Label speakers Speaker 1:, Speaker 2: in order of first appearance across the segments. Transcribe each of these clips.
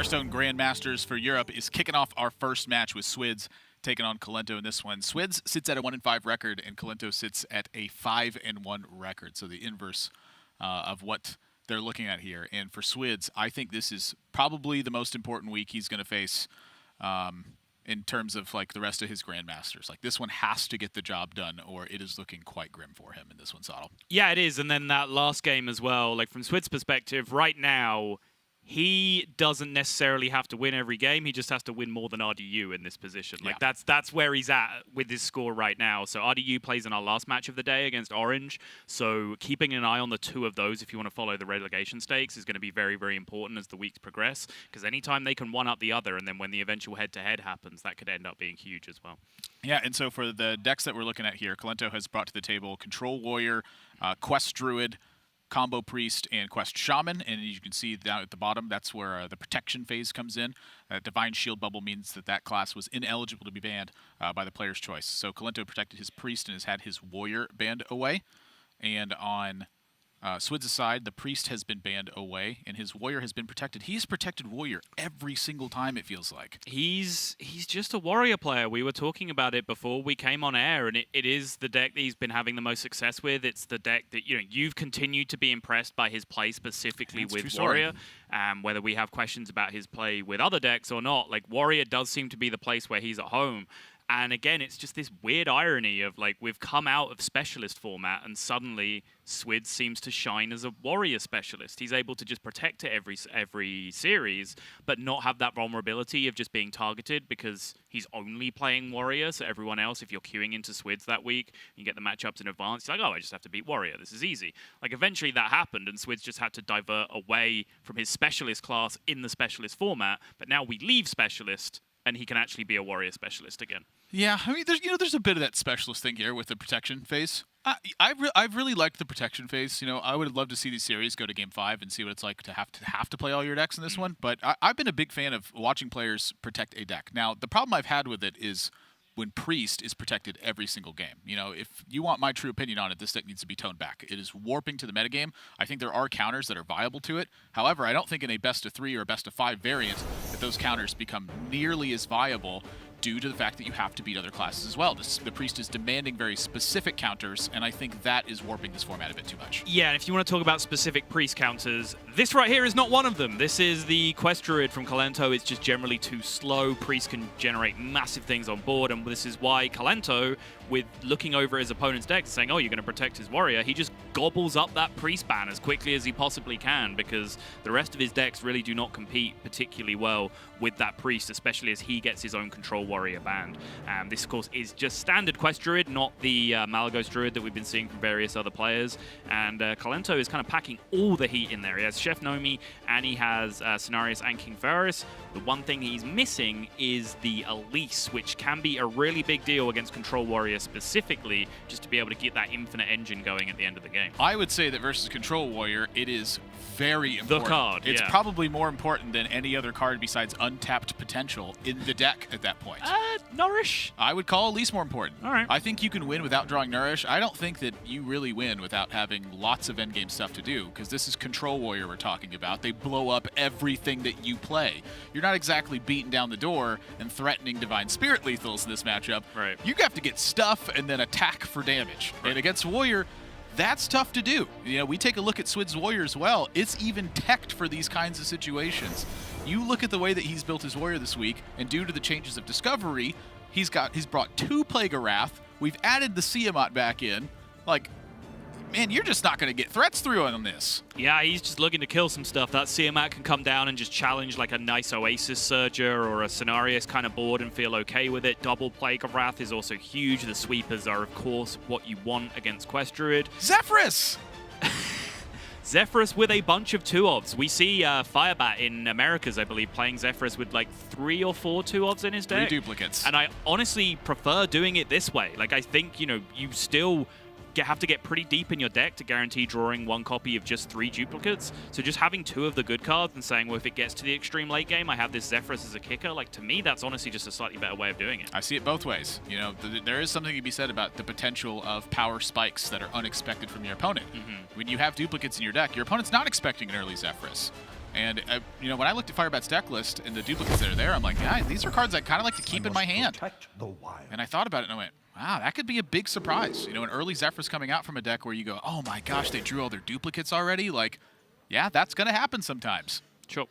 Speaker 1: Hearthstone Grandmasters for Europe is kicking off our first match with Swidz taking on Kolento in this one. Swidz sits at a 1-5 record, and Kolento sits at a 5-1 record. So the inverse of what they're looking at here. And for Swidz, I think this is probably the most important week he's going to face in terms of like the rest of his Grandmasters. Like this one has to get the job done, or it is looking quite grim for him in this one, Sottle.
Speaker 2: Yeah, it is. And then that last game as well. Like from Swidz's perspective, right now, he doesn't necessarily have to win every game. He just has to win more than RDU in this position. Like that's where he's at with his score right now. So RDU plays in our last match of the day against Orange. So keeping an eye on the two of those, if you want to follow the relegation stakes, is going to be very, very important as the weeks progress. Because anytime they can one up the other, and then when the eventual head-to-head happens, that could end up being huge as well.
Speaker 1: Yeah, and so for the decks that we're looking at here, Kolento has brought to the table Control Warrior, Quest Druid, Combo Priest, and Quest Shaman, and you can see down at the bottom, that's where the protection phase comes in. Divine Shield Bubble means that that class was ineligible to be banned by the player's choice. So Kolento protected his Priest and has had his Warrior banned away. And on Swidz's side, the Priest has been banned away, and his Warrior has been protected. He's protected Warrior every single time, it feels like.
Speaker 2: He's just a Warrior player. We were talking about it before we came on air, and it is the deck that he's been having the most success with. It's the deck that you've continued to be impressed by his play specifically with Warrior. Whether we have questions about his play with other decks or not, like Warrior does seem to be the place where he's at home. And again, it's just this weird irony of like we've come out of specialist format and suddenly Swidz seems to shine as a Warrior specialist. He's able to just protect it every series, but not have that vulnerability of just being targeted because he's only playing Warrior. So everyone else, if you're queuing into Swidz that week, you get the matchups in advance, you're like, oh, I just have to beat Warrior. This is easy. Like eventually that happened and Swidz just had to divert away from his specialist class in the specialist format. But now we leave specialist and he can actually be a Warrior specialist again.
Speaker 1: Yeah, I mean, there's a bit of that specialist thing here with the protection phase. I've really liked the protection phase. I would love to see these series go to Game 5 and see what it's like to have to play all your decks in this one. But I've been a big fan of watching players protect a deck. Now, the problem I've had with it is when Priest is protected every single game. If you want my true opinion on it, this deck needs to be toned back. It is warping to the metagame. I think there are counters that are viable to it. However, I don't think in a best-of-3 or a best-of-5 variant that those counters become nearly as viable due to the fact that you have to beat other classes as well. The Priest is demanding very specific counters, and I think that is warping this format a bit too much.
Speaker 2: Yeah, and if you want to talk about specific Priest counters, this right here is not one of them. This is the Quest Druid from Kolento. It's just generally too slow. Priest can generate massive things on board, and this is why Kolento, with looking over his opponent's deck saying, oh, you're going to protect his Warrior, he just gobbles up that Priest ban as quickly as he possibly can because the rest of his decks really do not compete particularly well with that Priest, especially as he gets his own Control Warrior banned. This, of course, is just standard Quest Druid, not the Malagos Druid that we've been seeing from various other players. And Kolento is kind of packing all the heat in there. He has Chef Nomi, and he has Cenarius and King Ferris. The one thing he's missing is the Elise, which can be a really big deal against Control Warrior specifically, just to be able to get that infinite engine going at the end of the game.
Speaker 1: I would say that versus Control Warrior, it is very important.
Speaker 2: The card,
Speaker 1: It's probably more important than any other card besides untapped potential in the deck at that point.
Speaker 2: Nourish?
Speaker 1: I would call Elise more important.
Speaker 2: All right.
Speaker 1: I think you can win without drawing Nourish. I don't think that you really win without having lots of endgame stuff to do, because this is Control Warrior we're talking about. They blow up everything that you play. You're not exactly beating down the door and threatening Divine Spirit lethals in this matchup.
Speaker 2: Right.
Speaker 1: You have to get stuff and then attack for damage. Right. And against Warrior, that's tough to do. We take a look at Swidz Warrior as well. It's even teched for these kinds of situations. You look at the way that he's built his Warrior this week, and due to the changes of Discovery, he's brought 2 Plague of Wrath. We've added the Tiamat back in. Like, man, you're just not going to get threats through on this.
Speaker 2: Yeah, he's just looking to kill some stuff. That Tiamat can come down and just challenge like a nice Oasis Surger or a Cenarius kind of board and feel okay with it. Double Plague of Wrath is also huge. The sweepers are, of course, what you want against Quest Druid.
Speaker 1: Zephyrus!
Speaker 2: Zephyrus with a bunch of 2-ofs. We see Firebat in Americas, I believe, playing Zephyrus with like 3 or 4 2-ofs in his deck.
Speaker 1: 3 duplicates.
Speaker 2: And I honestly prefer doing it this way. Like, I think, you still have to get pretty deep in your deck to guarantee drawing 1 copy of just 3 duplicates. So just having 2 of the good cards and saying, well, if it gets to the extreme late game, I have this Zephyrus as a kicker. Like, to me, that's honestly just a slightly better way of doing it.
Speaker 1: I see it both ways. There is something to be said about the potential of power spikes that are unexpected from your opponent. When you have duplicates in your deck, your opponent's not expecting an early Zephyrus. And, you know, when I looked at Firebat's deck list and the duplicates that are there, I'm like, yeah, these are cards I kind of like to keep in my hand. And I thought about it and I went, wow, that could be a big surprise. You know, an early Zephyr's coming out from a deck where you go, oh my gosh, they drew all their duplicates already? Like, yeah, that's going to happen sometimes.
Speaker 2: Sure.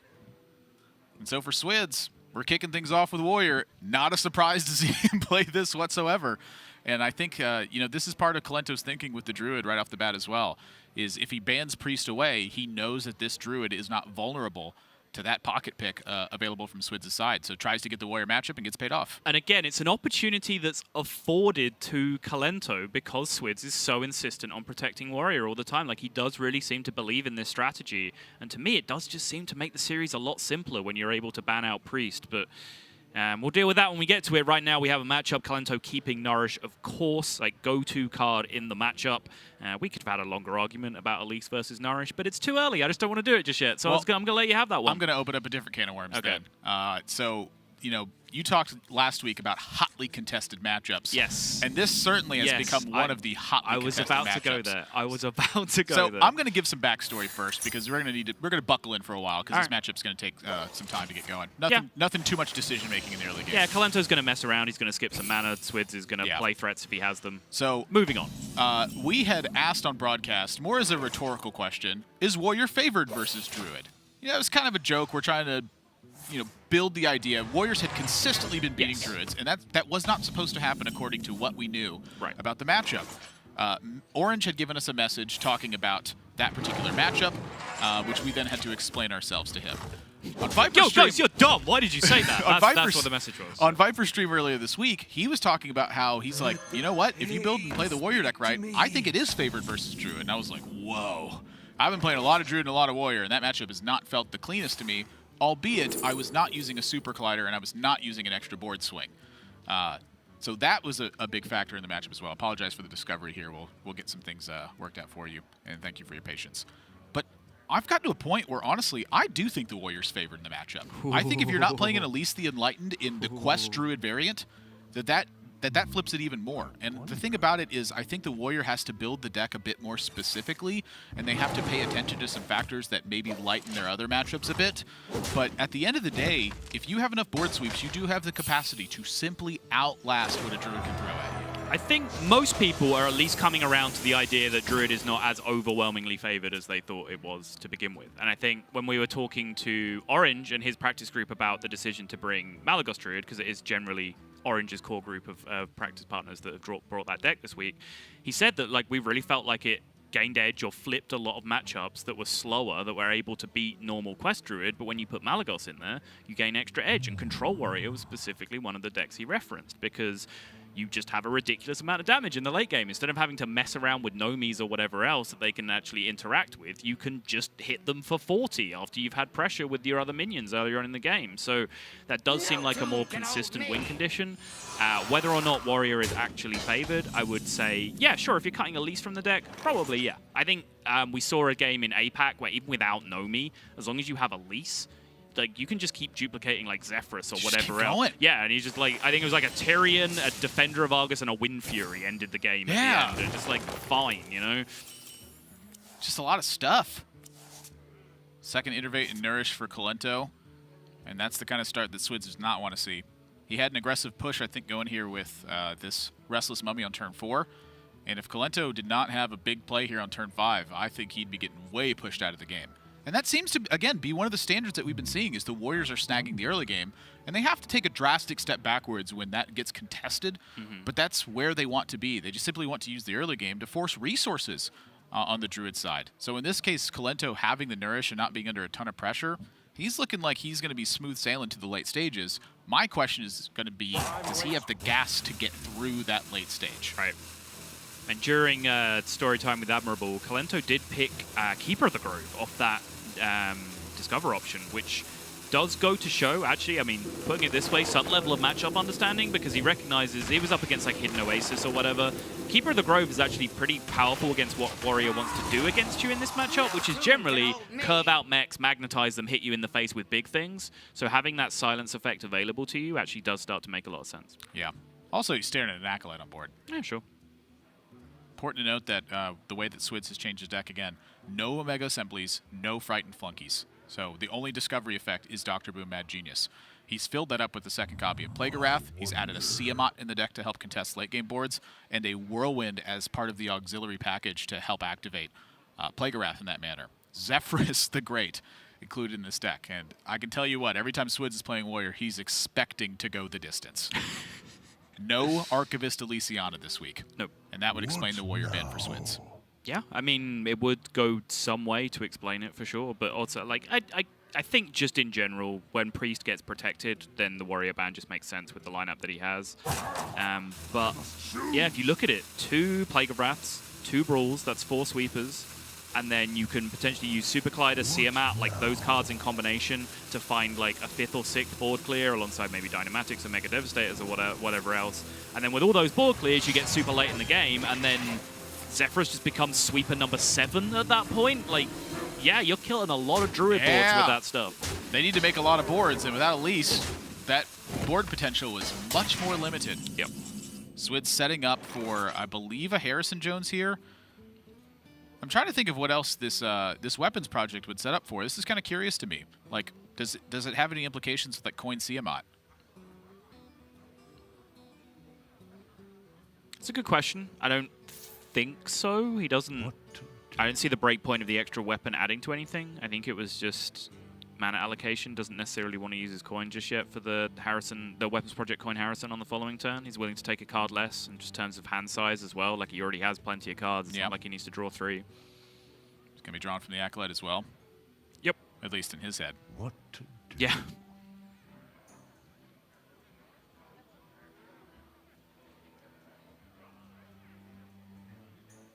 Speaker 1: And so for Swidz, we're kicking things off with Warrior. Not a surprise to see him play this whatsoever. And I think, you know, this is part of Kolento's thinking with the Druid right off the bat as well, is if he bans Priest away, he knows that this Druid is not vulnerable to that pocket pick available from Swidz' side. So tries to get the Warrior matchup and gets paid off.
Speaker 2: And again, it's an opportunity that's afforded to Kolento because Swidz is so insistent on protecting Warrior all the time. Like, he does really seem to believe in this strategy. And to me, it does just seem to make the series a lot simpler when you're able to ban out Priest. But we'll deal with that when we get to it. Right now, we have a matchup. Kolento keeping Nourish, of course, like go-to card in the matchup. We could have had a longer argument about Elise versus Nourish, but it's too early. I just don't want to do it just yet. So well, I'm going to let you have that one.
Speaker 1: I'm going to open up a different can of worms then. So, you know, you talked last week about hotly contested matchups.
Speaker 2: Yes.
Speaker 1: And this certainly has become one of the hotly contested matchups.
Speaker 2: I was about to go there. I was about to go there.
Speaker 1: So I'm going to give some backstory first because we're going to buckle in for a while because this matchup's going to take some time to get going. Nothing too much decision making in the early game.
Speaker 2: Yeah, Kolento's going to mess around. He's going to skip some mana. Swidz is going to play threats if he has them.
Speaker 1: So
Speaker 2: moving on.
Speaker 1: We had asked on broadcast, more as a rhetorical question, is Warrior favored versus Druid? Yeah, it was kind of a joke. We're trying to, you know, build the idea. Warriors had consistently been beating Druids, and that was not supposed to happen according to what we knew about the matchup. Orange had given us a message talking about that particular matchup, which we then had to explain ourselves to him. On Viper Stream,
Speaker 2: guys, you're dumb. Why did you say that? That's what the message was.
Speaker 1: On Viper Stream earlier this week, he was talking about how he's like, you know what? If you build and play the Warrior deck right, I think it is favored versus Druid. And I was like, whoa. I've been playing a lot of Druid and a lot of Warrior, and that matchup has not felt the cleanest to me. Albeit, I was not using a Super Collider, and I was not using an extra board swing. So that was a big factor in the matchup as well. Apologize for the discovery here. We'll get some things worked out for you, and thank you for your patience. But I've gotten to a point where, honestly, I do think the Warrior's favored in the matchup. I think if you're not playing an Elise the Enlightened in the Quest Druid variant, that flips it even more. And the thing about it is I think the Warrior has to build the deck a bit more specifically, and they have to pay attention to some factors that maybe lighten their other matchups a bit. But at the end of the day, if you have enough board sweeps, you do have the capacity to simply outlast what a Druid can throw at you.
Speaker 2: I think most people are at least coming around to the idea that Druid is not as overwhelmingly favored as they thought it was to begin with. And I think when we were talking to Orange and his practice group about the decision to bring Malagos Druid, because it is generally Orange's core group of practice partners that have brought that deck this week, he said that like we really felt like it gained edge or flipped a lot of matchups that were slower, that were able to beat normal Quest Druid, but when you put Malagos in there, you gain extra edge. And Control Warrior was specifically one of the decks he referenced, because you just have a ridiculous amount of damage in the late game. Instead of having to mess around with Nomis or whatever else that they can actually interact with, you can just hit them for 40 after you've had pressure with your other minions earlier on in the game. So that does seem like a more consistent win condition. Whether or not Warrior is actually favored, I would say, yeah, sure, if you're cutting Elise from the deck, probably, yeah. I think we saw a game in APAC where even without Nomi, as long as you have Elise, like, you can just keep duplicating, like, Zephyrus or whatever else. Yeah, and he's just, like, I think it was, like, a Tyrion, a Defender of Argus, and a Wind Fury ended the game at the end. They're just, like, fine, you know?
Speaker 1: Just a lot of stuff. Second Innervate and Nourish for Kolento, and that's the kind of start that Swidz does not want to see. He had an aggressive push, I think, going here with this Restless Mummy on turn 4, and if Kolento did not have a big play here on turn 5, I think he'd be getting way pushed out of the game. And that seems to, again, be one of the standards that we've been seeing is the Warriors are snagging the early game, and they have to take a drastic step backwards when that gets contested, but that's where they want to be. They just simply want to use the early game to force resources on the Druid side. So in this case, Kolento having the Nourish and not being under a ton of pressure, he's looking like he's going to be smooth sailing to the late stages. My question is going to be, does he have the gas to get through that late stage?
Speaker 2: Right. And during story time with Admirable, Kolento did pick Keeper of the Grove off that Discover option, which does go to show, actually, I mean, putting it this way, some level of matchup understanding, because he recognizes he was up against like Hidden Oasis or whatever. Keeper of the Grove is actually pretty powerful against what Warrior wants to do against you in this matchup, which is generally curve out mechs, magnetize them, hit you in the face with big things. So having that silence effect available to you actually does start to make a lot of sense.
Speaker 1: Yeah. Also, he's staring at an Acolyte on board.
Speaker 2: Yeah, sure.
Speaker 1: Important to note that the way that Swidz has changed his deck again, no Omega Assemblies, no Frightened Flunkies. So the only discovery effect is Dr. Boom Mad Genius. He's filled that up with the second copy of Plague of Wrath. He's added a Siamat in the deck to help contest late game boards, and a Whirlwind as part of the auxiliary package to help activate Plague of Wrath in that manner. Zephyrus the Great included in this deck, and I can tell you what, every time Swidz is playing Warrior, he's expecting to go the distance. No Archivist Elysiana this week.
Speaker 2: Nope.
Speaker 1: And that would explain the Warrior ban for Swidz.
Speaker 2: Yeah, I mean, it would go some way to explain it for sure, but also, like, I think just in general, when Priest gets protected, then the Warrior ban just makes sense with the lineup that he has. But, yeah, if you look at it, 2 Plague of Wraths, 2 Brawls, that's 4 Sweepers, and then you can potentially use Super Collider, Siamat, like those cards in combination to find like a 5th or 6th board clear alongside maybe Dynamatics or Mega Devastators or whatever else. And then with all those board clears, you get super late in the game, and then Zephyrus just becomes Sweeper number 7 at that point. Like, yeah, you're killing a lot of Druid boards with that stuff.
Speaker 1: They need to make a lot of boards, and without Elise, that board potential was much more limited.
Speaker 2: Yep.
Speaker 1: Swidz setting up for, I believe, a Harrison Jones here. I'm trying to think of what else this this weapons project would set up for. This is kind of curious to me. Like, does it have any implications with like Coin Siamat?
Speaker 2: It's a good question. I don't think so. He doesn't. I don't see the breakpoint of the extra weapon adding to anything. I think it was just mana allocation. Doesn't necessarily want to use his coin just yet for the weapons project coin Harrison on the following turn. He's willing to take a card less in just terms of hand size as well. Like, he already has plenty of cards. It's not like he needs to draw 3.
Speaker 1: It's gonna be drawn from the Acolyte as well.
Speaker 2: Yep.
Speaker 1: At least in his head.
Speaker 3: What to do?
Speaker 2: Yeah.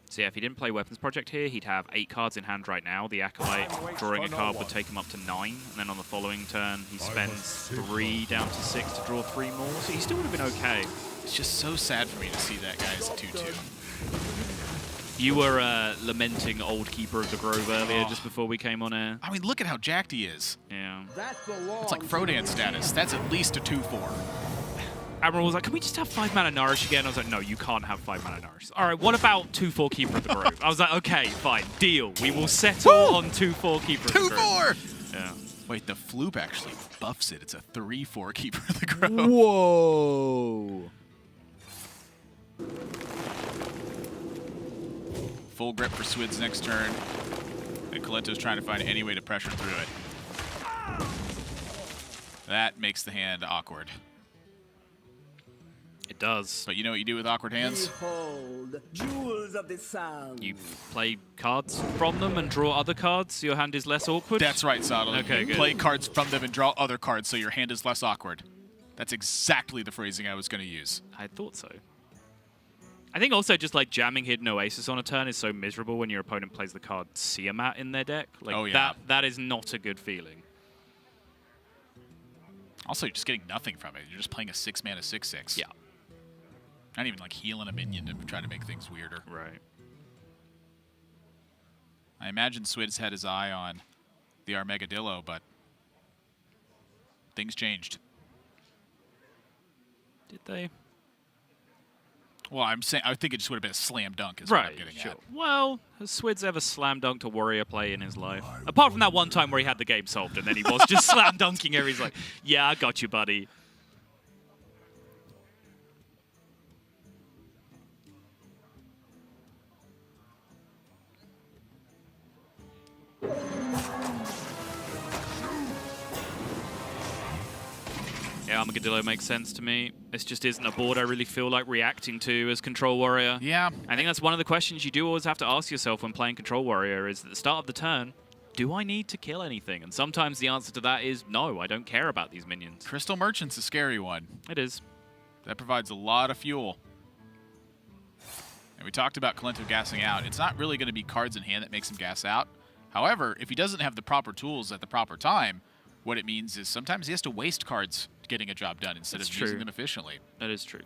Speaker 2: So yeah, if he didn't play Weapons Project here, he'd have 8 cards in hand right now. The Acolyte drawing a card would take him up to 9, and then on the following turn, he spends 3 down to 6 to draw 3 more. So he still would have been okay.
Speaker 1: It's just so sad for me to see that guy as a 2/2.
Speaker 2: You were lamenting old Keeper of the Grove earlier, just before we came on air.
Speaker 1: I mean, look at how jacked he is.
Speaker 2: Yeah.
Speaker 1: It's like Frodan status. That's at least a 2/4.
Speaker 2: Admiral was like, can we just have 5 mana Nourish again? I was like, no, you can't have 5 mana Nourish. All right, what about 2/4 Keeper of the Grove? I was like, okay, fine, deal. We will settle on 2/4 Keeper of the Grove.
Speaker 1: 2/4!
Speaker 2: Yeah.
Speaker 1: Wait, the Floop actually buffs it. It's a 3/4 Keeper of the Grove.
Speaker 3: Whoa!
Speaker 1: Full grip for Swidz next turn. And Kolento's trying to find any way to pressure through it. That makes the hand awkward.
Speaker 2: It does.
Speaker 1: But you know what you do with awkward hands?
Speaker 4: Behold, jewels of the sound.
Speaker 2: You play cards from them and draw other cards, so your hand is less awkward?
Speaker 1: That's right, Saddle.
Speaker 2: Okay,
Speaker 1: you
Speaker 2: good.
Speaker 1: play cards from them and draw other cards so your hand is less awkward. That's exactly the phrasing I was going to use.
Speaker 2: I thought so. I think also just like jamming Hidden Oasis on a turn is so miserable when your opponent plays the card Siamat in their deck. Like,
Speaker 1: oh, yeah.
Speaker 2: that is not a good feeling.
Speaker 1: Also, you're just getting nothing from it. You're just playing a 6-mana 6/6.
Speaker 2: Yeah.
Speaker 1: Not even like healing a minion to try to make things weirder.
Speaker 2: Right.
Speaker 1: I imagine Swidz had his eye on the Armagadillo, but things changed.
Speaker 2: Did they?
Speaker 1: Well, I think it just would have been a slam dunk is what I'm getting at.
Speaker 2: Well, has Swidz ever slam dunked a Warrior play in his life? Apart from that one time where he had the game solved and then he was just slam dunking her. He's like, yeah, I got you, buddy. Yeah, Armagadillo makes sense to me. This just isn't a board I really feel like reacting to as Control Warrior.
Speaker 1: Yeah.
Speaker 2: I think that's one of the questions you do always have to ask yourself when playing Control Warrior is at the start of the turn, do I need to kill anything? And sometimes the answer to that is no, I don't care about these minions.
Speaker 1: Crystal Merchant's a scary one.
Speaker 2: It is.
Speaker 1: That provides a lot of fuel. And we talked about Kolento gassing out. It's not really going to be cards in hand that makes him gas out. However, if he doesn't have the proper tools at the proper time, what it means is sometimes he has to waste cards getting a job done instead of using them efficiently.
Speaker 2: That is true.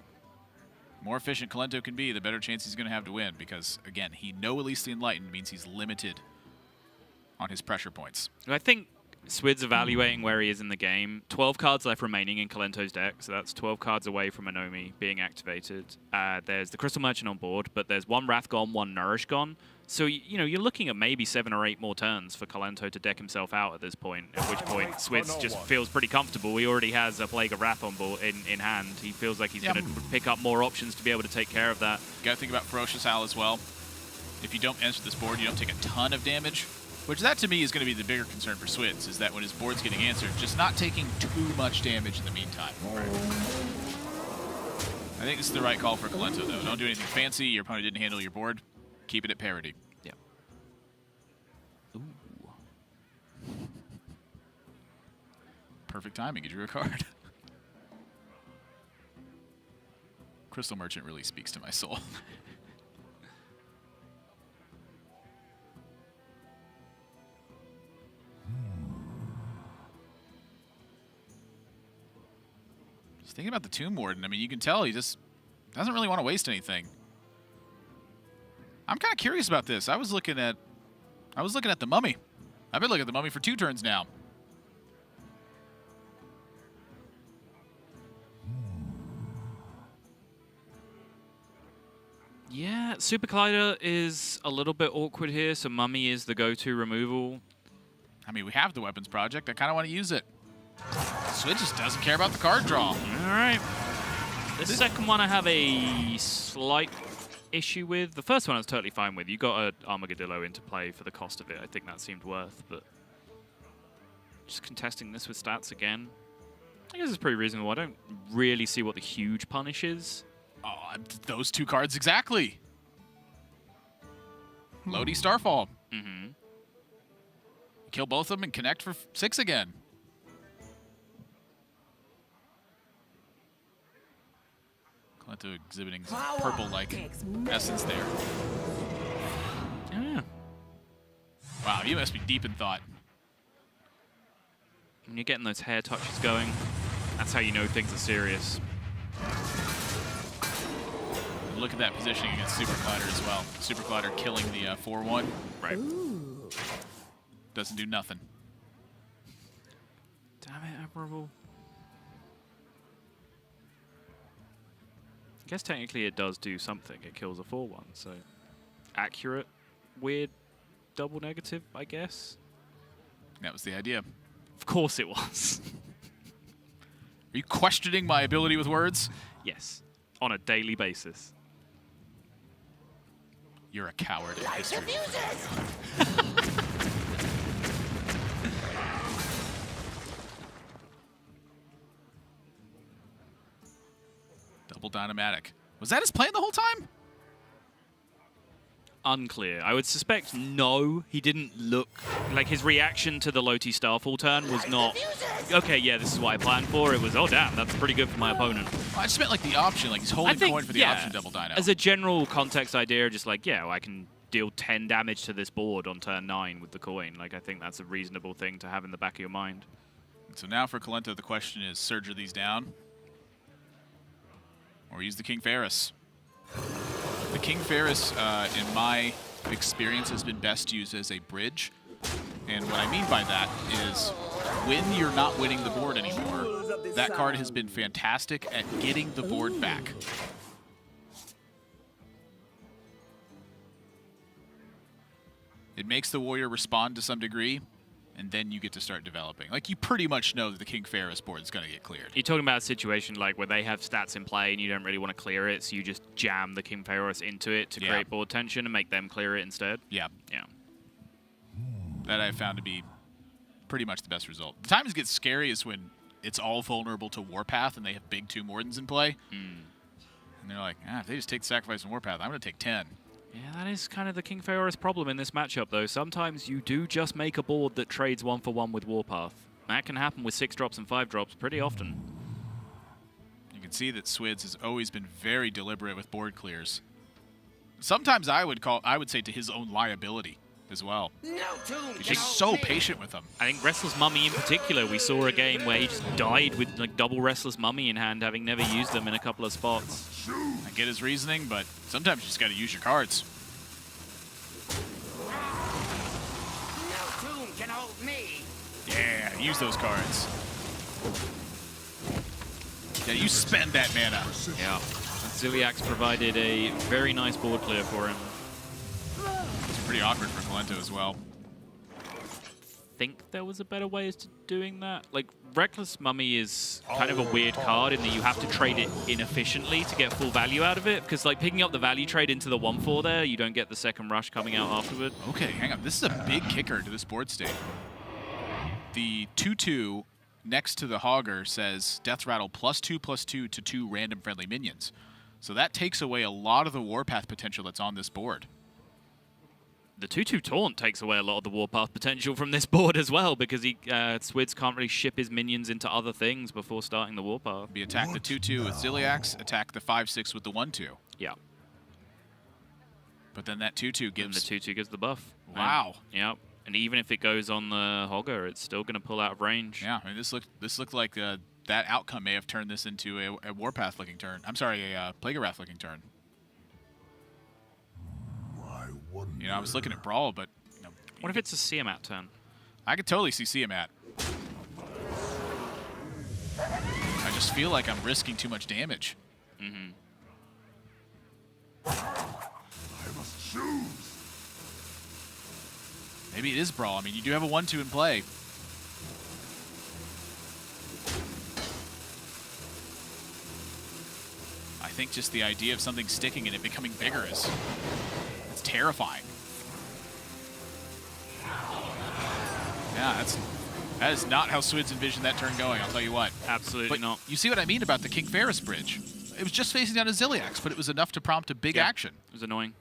Speaker 1: The more efficient Kolento can be, the better chance he's going to have to win because, again, no Elise the Enlightened means he's limited on his pressure points.
Speaker 2: I think Swidz evaluating where he is in the game. 12 cards left remaining in Kolento's deck, so that's 12 cards away from Anomi being activated. There's the Crystal Merchant on board, but there's 1 Wrath gone, 1 Nourish gone. So, you know, you're looking at maybe 7 or 8 more turns for Kolento to deck himself out at this point, at which point Swidz just feels pretty comfortable. He already has a Plague of Wrath on board in hand. He feels like he's going to pick up more options to be able to take care of that.
Speaker 1: Got to think about Ferocious Owl as well. If you don't enter this board, you don't take a ton of damage, which that to me is going to be the bigger concern for Swidz, is that when his board's getting answered, just not taking too much damage in the meantime. Right. I think this is the right call for Kolento, though. Don't do anything fancy. Your opponent didn't handle your board. Keep it at parity.
Speaker 2: Yeah. Ooh.
Speaker 1: Perfect timing. You drew a card. Crystal Merchant really speaks to my soul. Just thinking about the Tomb Warden, I mean, you can tell he just doesn't really want to waste anything. I'm kind of curious about this. I was looking at the Mummy. I've been looking at the Mummy for 2 turns now.
Speaker 2: Yeah, Super Collider is a little bit awkward here, so Mummy is the go-to removal.
Speaker 1: I mean, we have the Weapons Project. I kind of want to use it. Swidz just doesn't care about the card draw.
Speaker 2: All right. The second one I have a slight issue with. The first one I was totally fine with. You got an Armadillo into play for the cost of it. I think that seemed worth, but just contesting this with stats again, I guess it's pretty reasonable. I don't really see what the huge punish is.
Speaker 1: Oh, those 2 cards exactly. Lodi Starfall.
Speaker 2: Mm-hmm.
Speaker 1: Kill both of them and connect for 6 again. Kolento exhibiting some purple-like essence there.
Speaker 2: Yeah.
Speaker 1: Wow, you must be deep in thought.
Speaker 2: When you're getting those hair touches going, that's how you know things are serious.
Speaker 1: Look at that positioning against Super Collider as well. Super Collider killing the 4-1.
Speaker 2: Right.
Speaker 4: Ooh.
Speaker 1: Doesn't do nothing.
Speaker 2: Damn it, Admirable. I guess technically it does do something. It kills a 4-1, so accurate, weird, double negative, I guess.
Speaker 1: That was the idea.
Speaker 2: Of course it was.
Speaker 1: Are you questioning my ability with words?
Speaker 2: Yes, on a daily basis.
Speaker 1: You're a coward in history. Double Dynamatic. Was that his plan the whole time?
Speaker 2: Unclear. I would suspect no. He didn't look like his reaction to the Loti Starfall turn was not, okay, yeah, this is what I planned for. It was, oh, damn, that's pretty good for my opponent.
Speaker 1: Well, I just meant like the option, like he's holding coin for the option double dino.
Speaker 2: As a general context idea, just like, yeah, well, I can deal 10 damage to this board on turn 9 with the coin. Like, I think that's a reasonable thing to have in the back of your mind.
Speaker 1: So now for Kolento, the question is, Surger these down? Or use the King Ferris? The King Ferris, in my experience, has been best used as a bridge. And what I mean by that is when you're not winning the board anymore, that card has been fantastic at getting the board back. It makes the warrior respond to some degree, and then you get to start developing. Like, you pretty much know that the King Ferris board is going to get cleared.
Speaker 2: You're talking about a situation like where they have stats in play and you don't really want to clear it, so you just jam the King Ferris into it to create board tension and make them clear it instead?
Speaker 1: Yeah.
Speaker 2: Yeah.
Speaker 1: That I've found to be pretty much the best result. The times it gets scary is when it's all vulnerable to Warpath and they have big Tomb Wardens in play. And they're like, if they just take the Sacrifice and Warpath, I'm going to take 10.
Speaker 2: Yeah, that is kind of the King Ferris problem in this matchup, though. Sometimes you do just make a board that trades 1-for-1 with Warpath. That can happen with 6 drops and 5 drops pretty often.
Speaker 1: You can see that Swidz has always been very deliberate with board clears. Sometimes I would say to his own liability as well.
Speaker 4: No tomb
Speaker 1: He's just so patient with them.
Speaker 2: I think Restless Mummy in particular, we saw a game where he just died with like double Restless Mummy in hand, having never used them in a couple of spots.
Speaker 1: I get his reasoning, but sometimes you just got to use your cards.
Speaker 4: No tomb can hold me.
Speaker 1: Yeah, use those cards. Yeah, you spend that mana.
Speaker 2: Yeah. Ziliax provided a very nice board clear for him.
Speaker 1: pretty awkward for Kolento as well.
Speaker 2: Think there was a better way to doing that. Like, Reckless Mummy is kind of a weird card in that you have to trade it inefficiently to get full value out of it, because like picking up the value trade into the 1/4 there, you don't get the second rush coming out afterward.
Speaker 1: Okay, hang on. This is a big kicker to this board state. The 2/2 next to the Hogger says Death Rattle +2/+2 to 2 random friendly minions. So that takes away a lot of the Warpath potential that's on this board.
Speaker 2: The 2/2 Taunt takes away a lot of the Warpath potential from this board as well, because Swidz can't really ship his minions into other things before starting the Warpath.
Speaker 1: Be attack the 2/2 with Ziliax, attack the 5/6 with the 1/2.
Speaker 2: Yeah.
Speaker 1: But then that 2/2 gives...
Speaker 2: And the 2/2 gives the buff.
Speaker 1: Wow.
Speaker 2: Yep. And even if it goes on the Hogger, it's still going to pull out of range.
Speaker 1: Yeah, I mean, this looked like that outcome may have turned this into a Warpath-looking turn. I'm sorry, a Plague of Wrath-looking turn. You know, I was looking at Brawl, but... You know,
Speaker 2: what if it's a Siamat turn?
Speaker 1: I could totally see Siamat. I just feel like I'm risking too much damage.
Speaker 2: Mm-hmm.
Speaker 5: I must choose.
Speaker 1: Maybe it is Brawl. I mean, you do have a 1/2 in play. I think just the idea of something sticking and it becoming bigger is... It's terrifying. Yeah, that is not how Swidz envisioned that turn going, I'll tell you what.
Speaker 2: Absolutely
Speaker 1: But
Speaker 2: not.
Speaker 1: you see what I mean about the King Ferris bridge? It was just facing down a Ziliax, but it was enough to prompt a big action.
Speaker 2: It was annoying.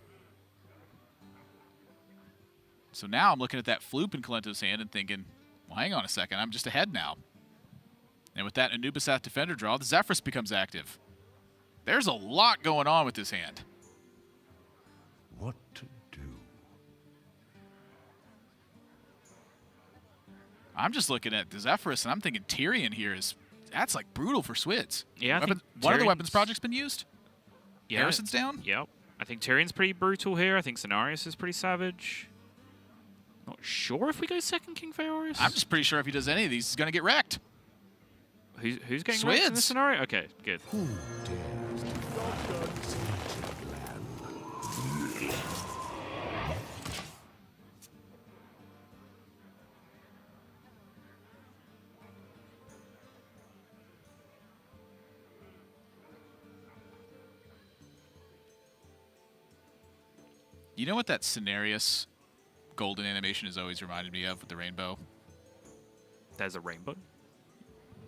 Speaker 1: So now I'm looking at that Floop in Kolento's hand and thinking, well, hang on a second, I'm just ahead now. And with that Anubisath Defender draw, the Zephyrus becomes active. There's a lot going on with this hand.
Speaker 5: What to do?
Speaker 1: I'm just looking at the Zephyrus, and I'm thinking Tyrion here is... That's, like, brutal for Swidz.
Speaker 2: Yeah, I think
Speaker 1: one of the weapons
Speaker 2: Tyrion's-
Speaker 1: projects been used?
Speaker 2: Yeah.
Speaker 1: Harrison's down?
Speaker 2: Yep. I think Tyrion's pretty brutal here. I think Cenarius is pretty savage. Not sure if we go second King Phaeorus.
Speaker 1: I'm just pretty sure if he does any of these, he's going to get wrecked.
Speaker 2: Who's getting wrecked in this
Speaker 1: Swidz.
Speaker 2: scenario? Okay, good.
Speaker 5: Who dares to knock this ancient land?
Speaker 1: You know what that Cenarius golden animation has always reminded me of with the rainbow?
Speaker 2: There's a rainbow.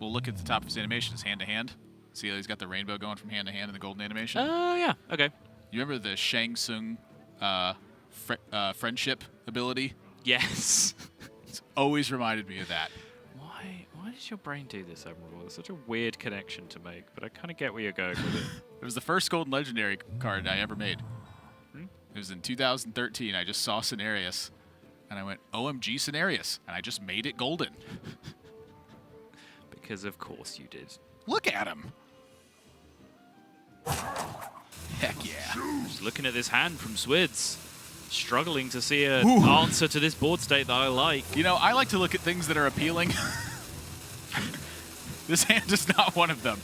Speaker 1: We'll look at the top of his animation, his hand-to-hand. See how he's got the rainbow going from hand to hand in the golden animation?
Speaker 2: Oh, yeah. Okay.
Speaker 1: You remember the Shang Tsung friendship ability?
Speaker 2: Yes.
Speaker 1: It's always reminded me of that.
Speaker 2: Why does your brain do this, Admiral? It's such a weird connection to make, but I kind of get where you're going with it.
Speaker 1: It was the first golden legendary card I ever made. It was in 2013. I just saw Cenarius, and I went, OMG Cenarius, and I just made it golden.
Speaker 2: Because of course you did.
Speaker 1: Look at him. Heck yeah.
Speaker 2: Just looking at this hand from Swidz. Struggling to see an answer to this board state that I like.
Speaker 1: You know, I like to look at things that are appealing. This hand is not one of them.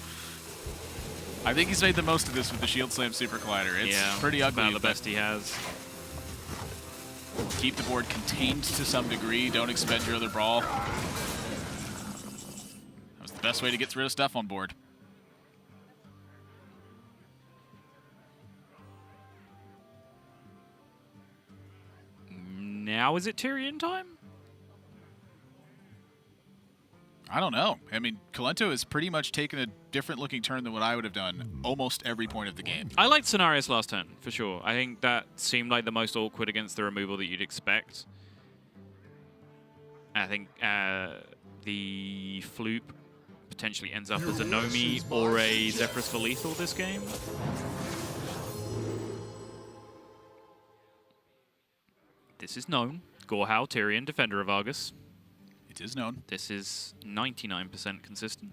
Speaker 1: I think he's made the most of this with the Shield Slam Super Collider. It's pretty ugly.
Speaker 2: About the best he has.
Speaker 1: Keep the board contained to some degree. Don't expend your other brawl. That was the best way to get rid of stuff on board.
Speaker 2: Now is it Tyrion time?
Speaker 1: I don't know. I mean, Kolento has pretty much taken a different looking turn than what I would have done almost every point of the game.
Speaker 2: I liked Cenarius last turn, for sure. I think that seemed like the most awkward against the removal that you'd expect. I think the Floop potentially ends up as a Nomi or a Zephyrus for lethal this game. This is known. Gorehau, Tyrion, Defender of Argus.
Speaker 1: It is known.
Speaker 2: This is 99% consistent.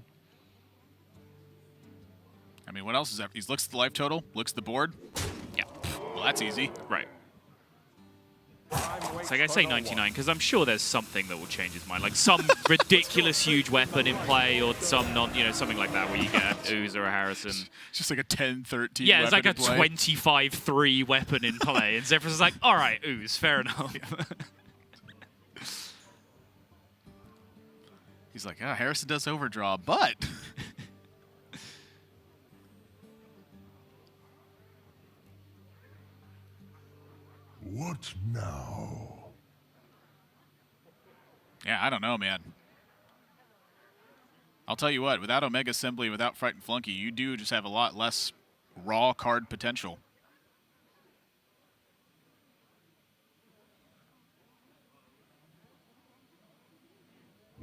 Speaker 1: I mean, what else is that? He looks at the life total, looks at the board.
Speaker 2: Yeah.
Speaker 1: Well, that's easy.
Speaker 2: Right. It's like I say 99 because I'm sure there's something that will change his mind, like some ridiculous huge weapon in play, or some something like that where you get a Ooze or a Harrison.
Speaker 1: It's just like a 10-13.
Speaker 2: Yeah, it's like a
Speaker 1: weapon in play.
Speaker 2: 25-3 weapon in play, and Zephyrus is like, all right, Ooze, fair enough.
Speaker 1: He's like, Harrison does overdraw, but
Speaker 5: What now?
Speaker 1: yeah, I don't know, man. I'll tell you what, without Omega Assembly, without Fright and Flunky, you do just have a lot less raw card potential.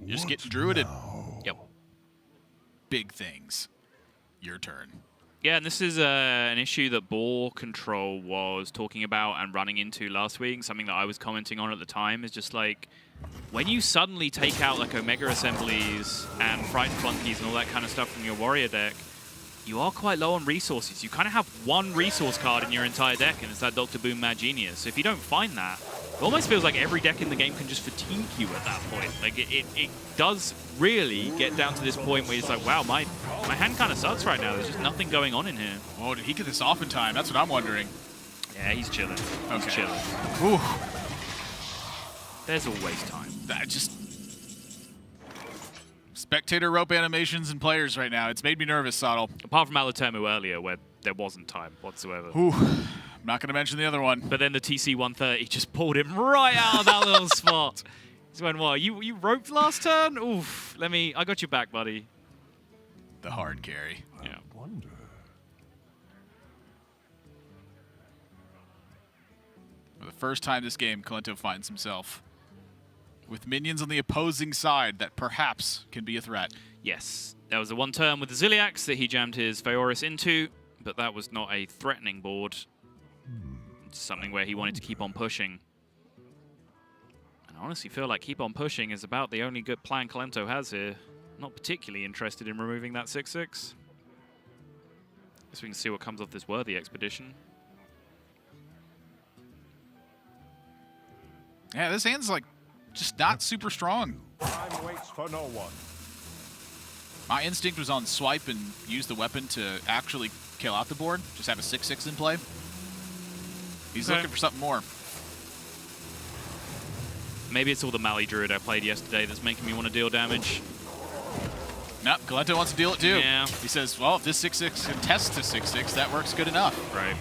Speaker 1: You're just getting druided.
Speaker 2: Yep.
Speaker 1: Big things. Your turn.
Speaker 2: Yeah, and this is an issue that Ball Control was talking about and running into last week. Something that I was commenting on at the time is just like, when you suddenly take out like Omega Assemblies and Fright and Flunkies and all that kind of stuff from your Warrior deck, you are quite low on resources. You kind of have one resource card in your entire deck, and it's that Dr. Boom Mad Genius. So if you don't find that, it almost feels like every deck in the game can just fatigue you at that point. Like, it does really get down to this point where it's like, wow, my hand kind of sucks right now. There's just nothing going on in here.
Speaker 1: Oh, did he get this off in time? That's what I'm wondering.
Speaker 2: Yeah, he's chilling. He's
Speaker 1: Okay.
Speaker 2: chilling.
Speaker 1: Ooh.
Speaker 2: There's always time.
Speaker 1: That just... Spectator rope animations and players right now. It's made me nervous, Sottle.
Speaker 2: Apart from Alatemu earlier, where there wasn't time whatsoever.
Speaker 1: Ooh. I'm not going to mention the other one.
Speaker 2: But then the TC-130 just pulled him right out of that little spot. He's went, what, you roped last turn? Oof. I got your back, buddy.
Speaker 1: The hard carry.
Speaker 2: Yeah.
Speaker 5: Wonder.
Speaker 1: For the first time this game, Kolento finds himself with minions on the opposing side that perhaps can be a threat.
Speaker 2: Yes. There was a one turn with the Ziliax that he jammed his Phaeorus into, but that was not a threatening board. It's something where he wanted to keep on pushing. And I honestly feel like keep on pushing is about the only good plan Kolento has here. Not particularly interested in removing that 6/6. Guess we can see what comes off this Worthy Expedition.
Speaker 1: Yeah, this hand's like just not super strong.
Speaker 5: Time waits for no one.
Speaker 1: My instinct was on swipe and use the weapon to actually kill out the board. Just have a 6/6 in play. He's
Speaker 2: Okay.
Speaker 1: looking for something more.
Speaker 2: Maybe it's all the Mali Druid I played yesterday that's making me want to deal damage.
Speaker 1: Nope, Kolento wants to deal it too.
Speaker 2: Yeah.
Speaker 1: He says, well, if this 6/6 contests to 6/6, that works good enough.
Speaker 2: Right.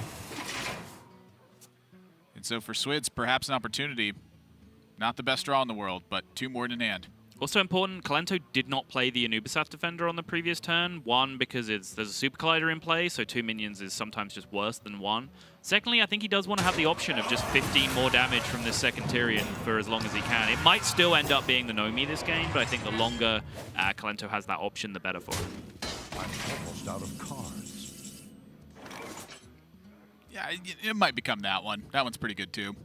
Speaker 1: And so for Swidz, perhaps an opportunity. Not the best draw in the world, but two more in hand.
Speaker 2: Also important, Kolento did not play the Anubisat Defender on the previous turn. One, because there's a Super Collider in play, so 2 minions is sometimes just worse than 1. Secondly, I think he does want to have the option of just 15 more damage from this second Tyrion for as long as he can. It might still end up being the Nomi this game, but I think the longer Kolento has that option, the better for him.
Speaker 5: I'm almost out of cards.
Speaker 1: Yeah, it might become that one. That one's pretty good too.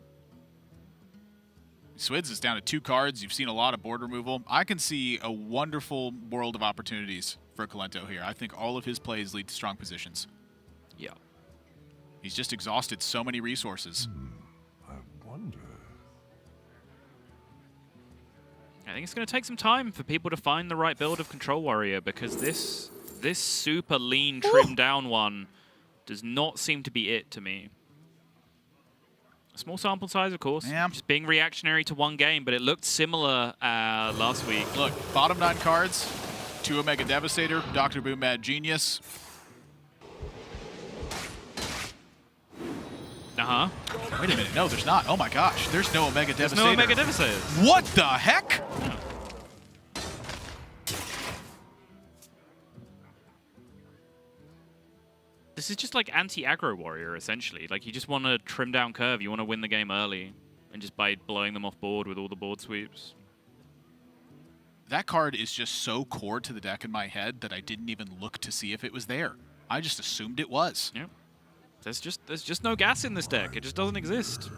Speaker 1: Swidz is down to 2 cards. You've seen a lot of board removal. I can see a wonderful world of opportunities for Kolento here. I think all of his plays lead to strong positions.
Speaker 2: Yeah.
Speaker 1: He's just exhausted so many resources.
Speaker 5: I wonder.
Speaker 2: I think it's going to take some time for people to find the right build of Control Warrior, because this super lean, trimmed down one does not seem to be it to me. A small sample size, of course.
Speaker 1: Yeah.
Speaker 2: Just being reactionary to one game, but it looked similar last week.
Speaker 1: Look, bottom 9 cards, 2 Omega Devastator, Dr. Boom Mad Genius.
Speaker 2: Uh-huh.
Speaker 1: Wait a minute, no, there's not. Oh my gosh, there's no Omega
Speaker 2: There's
Speaker 1: Devastator.
Speaker 2: no Omega Devastators.
Speaker 1: What the heck?
Speaker 2: This is just like anti-aggro warrior, essentially. Like, you just want to trim down curve. You want to win the game early, and just by blowing them off board with all the board sweeps.
Speaker 1: That card is just so core to the deck in my head that I didn't even look to see if it was there. I just assumed it was.
Speaker 2: Yep. There's just no gas in this deck. It just doesn't exist.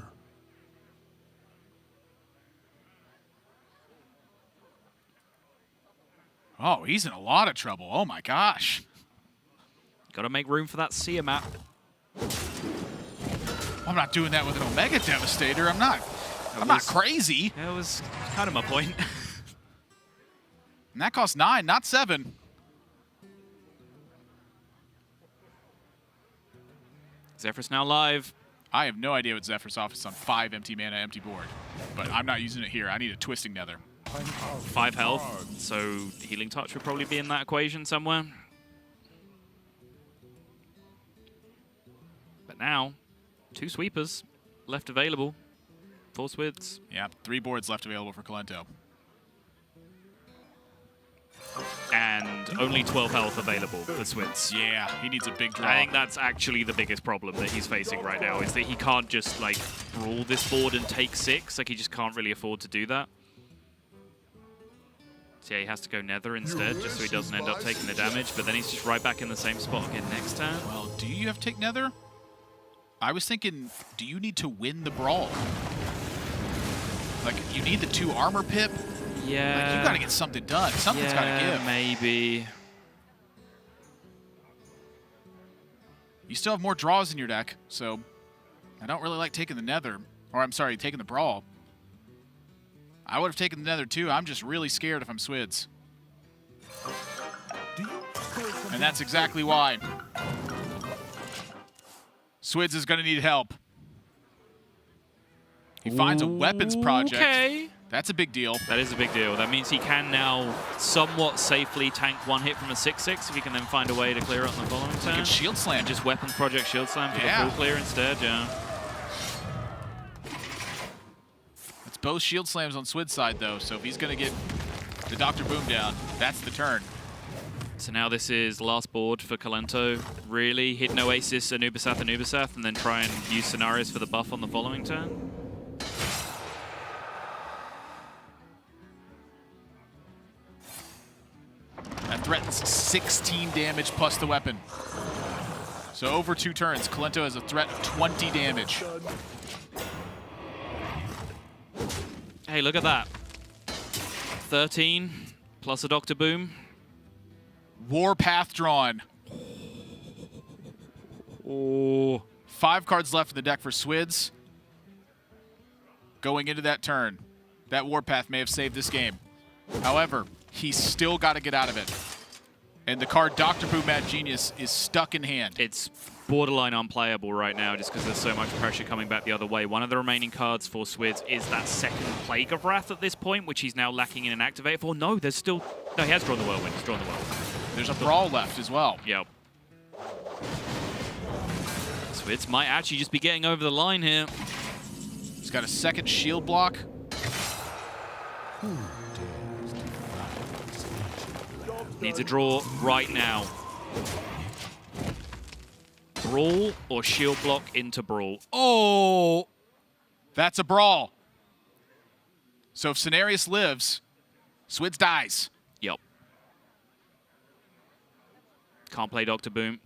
Speaker 1: Oh, he's in a lot of trouble. Oh my gosh.
Speaker 2: Got to make room for that Seer map.
Speaker 1: I'm not doing that with an Omega Devastator. I'm not. I'm not crazy.
Speaker 2: That was kind of my point.
Speaker 1: And that costs 9, not 7.
Speaker 2: Zephyrus now live.
Speaker 1: I have no idea what Zephyrus offers on 5 empty mana, empty board. But I'm not using it here. I need a Twisting Nether.
Speaker 2: 5 health, so Healing Touch would probably be in that equation somewhere. But now, 2 sweepers left available for Swidz.
Speaker 1: Yeah, 3 boards left available for Kolento.
Speaker 2: And only 12 health available for Swidz.
Speaker 1: Yeah, he needs a big draw.
Speaker 2: I think that's actually the biggest problem that he's facing right now, is that he can't just, like, brawl this board and take 6. Like, he just can't really afford to do that. So yeah, he has to go Nether instead, just so he doesn't end up taking the damage, but then he's just right back in the same spot again next turn.
Speaker 1: Well, do you have to take Nether? I was thinking, do you need to win the brawl? Like, you need the 2 armor pip?
Speaker 2: Yeah.
Speaker 1: Like, you gotta get something done. Something's gotta give.
Speaker 2: Maybe.
Speaker 1: You still have more draws in your deck, so I don't really like taking the Nether. Or, I'm sorry, taking the Brawl. I would have taken the Nether, too. I'm just really scared if I'm Swidz. And that's exactly why. Swidz is going to need help. He finds a weapons project.
Speaker 2: Okay.
Speaker 1: That's a big deal.
Speaker 2: That is a big deal. That means he can now somewhat safely tank 1 hit from a 6/6 if he can then find a way to clear it on the following
Speaker 1: He
Speaker 2: turn.
Speaker 1: can Shield Slam.
Speaker 2: Just weapons project Shield Slam for the full clear instead, yeah.
Speaker 1: It's both Shield Slams on Swid's side, though, so if he's going to get the Dr. Boom down, that's the turn.
Speaker 2: So now this is last board for Kolento. Really hidden Oasis, Anubisath, and then try and use scenarios for the buff on the following turn.
Speaker 1: That threatens 16 damage plus the weapon. So over 2 turns, Kolento has a threat of 20 damage.
Speaker 2: Hey, look at that. 13 plus a Dr. Boom.
Speaker 1: Warpath drawn.
Speaker 2: Oh.
Speaker 1: 5 cards left in the deck for Swidz. Going into that turn, that Warpath may have saved this game. However, he's still got to get out of it. And the card Dr. Boom Mad Genius is stuck in hand.
Speaker 2: It's borderline unplayable right now just because there's so much pressure coming back the other way. One of the remaining cards for Swidz is that second Plague of Wrath at this point, which he's now lacking in an activate for. No, there's still... No, he has drawn the Whirlwind. He's drawn the Whirlwind.
Speaker 1: There's a Brawl left as well.
Speaker 2: Yep. Swidz might actually just be getting over the line here.
Speaker 1: He's got a second shield block.
Speaker 2: Needs a draw right now. Brawl or shield block into Brawl.
Speaker 1: Oh! That's a Brawl. So if Cenarius lives, Swidz dies.
Speaker 2: Yep. Can't play Dr. Boom.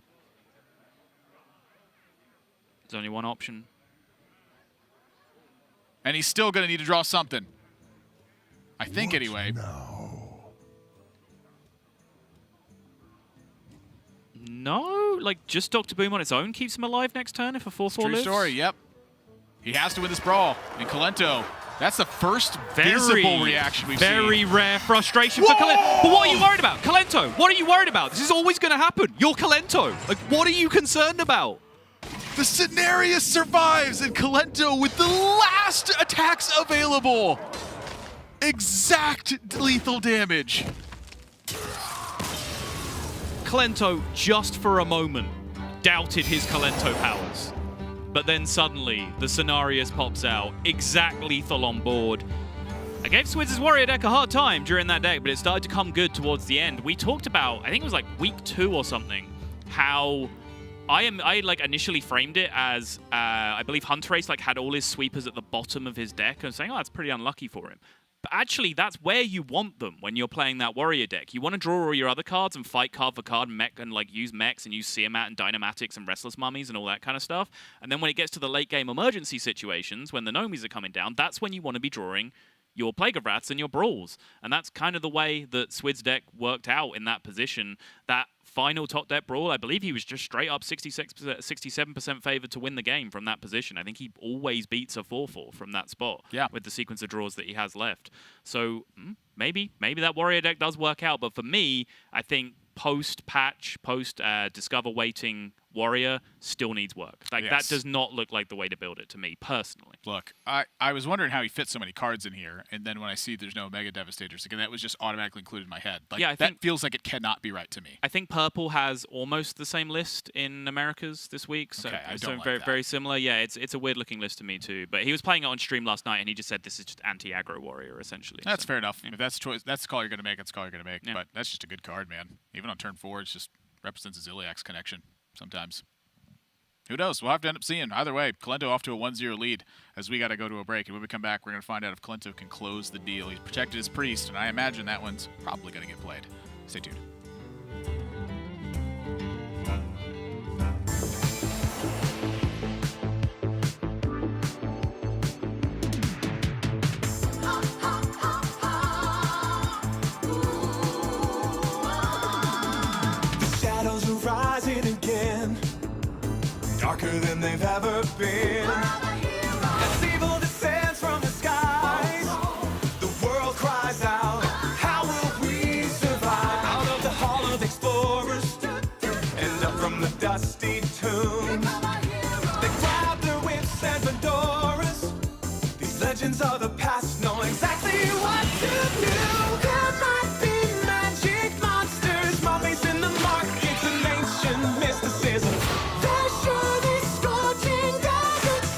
Speaker 2: There's only one option.
Speaker 1: And he's still going to need to draw something. I think, anyway.
Speaker 2: No, like just Dr. Boom on its own keeps him alive next turn if a 4/4
Speaker 1: True
Speaker 2: lives.
Speaker 1: story, yep. He has to win this Brawl. And Kolento, that's the first visible reaction we've seen.
Speaker 2: Very rare frustration for Kolento. But what are you worried about? Kolento, what are you worried about? This is always going to happen. You're Kolento. Like, what are you concerned about?
Speaker 1: The Cenarius survives, and Kolento with the last attacks available. Exact lethal damage.
Speaker 2: Kolento, just for a moment, doubted his Kolento powers. But then suddenly, the Cenarius pops out, exact lethal on board. I gave Swidz's Warrior deck a hard time during that deck, but it started to come good towards the end. We talked about, I think it was like week 2 or something, how I like initially framed it as, I believe Huntrace like had all his sweepers at the bottom of his deck, and saying, oh, that's pretty unlucky for him. But actually, that's where you want them when you're playing that Warrior deck. You want to draw all your other cards and fight card for card and mech and like use mechs and use Seamat and Dynamatics and Restless Mummies and all that kind of stuff. And then when it gets to the late game emergency situations, when the Nomis are coming down, that's when you want to be drawing your Plague of Wraths and your Brawls. And that's kind of the way that Swidz deck worked out in that position. That final top deck Brawl, I believe he was just straight up 67% favored to win the game from that position. I think he always beats a 4-4 from that spot with the sequence of draws that he has left. So maybe that Warrior deck does work out. But for me, I think post-patch, post-Discover Waiting Warrior still needs work. Like, that does not look like the way to build it to me, personally.
Speaker 1: Look, I was wondering how he fits so many cards in here, and then when I see there's no Mega Devastators, again, that was just automatically included in my head. Like,
Speaker 2: Yeah,
Speaker 1: that feels like it cannot be right to me.
Speaker 2: I think Purple has almost the same list in Americas this week, so,
Speaker 1: Okay, I don't
Speaker 2: so
Speaker 1: like
Speaker 2: very,
Speaker 1: that.
Speaker 2: very similar. Yeah, it's a weird-looking list to me, too. But he was playing it on stream last night, and he just said this is just anti-aggro Warrior, essentially.
Speaker 1: That's
Speaker 2: so,
Speaker 1: fair enough.
Speaker 2: yeah.
Speaker 1: If that's the call you're going to make, it's the call you're going to make.
Speaker 2: Yeah.
Speaker 1: But that's just a good card, man. Even on turn 4, it just represents a Ziliax connection sometimes. Who knows? We'll have to end up seeing. Either way, Kolento off to a 1-0 lead as we got to go to a break. And when we come back, we're going to find out if Kolento can close the deal. He's protected his priest, and I imagine that one's probably going to get played. Stay tuned.
Speaker 6: The shadows are rising again, darker than they've ever been. As evil descends from the skies, the world cries out, how will we survive? Out of the hall of explorers, and up from the dusty tombs, they grab their whips and fedoras. These legends of the past know exactly what to do. There might be magic monsters, mummies in the markets, and ancient mysticism. There's surely scorching deserts,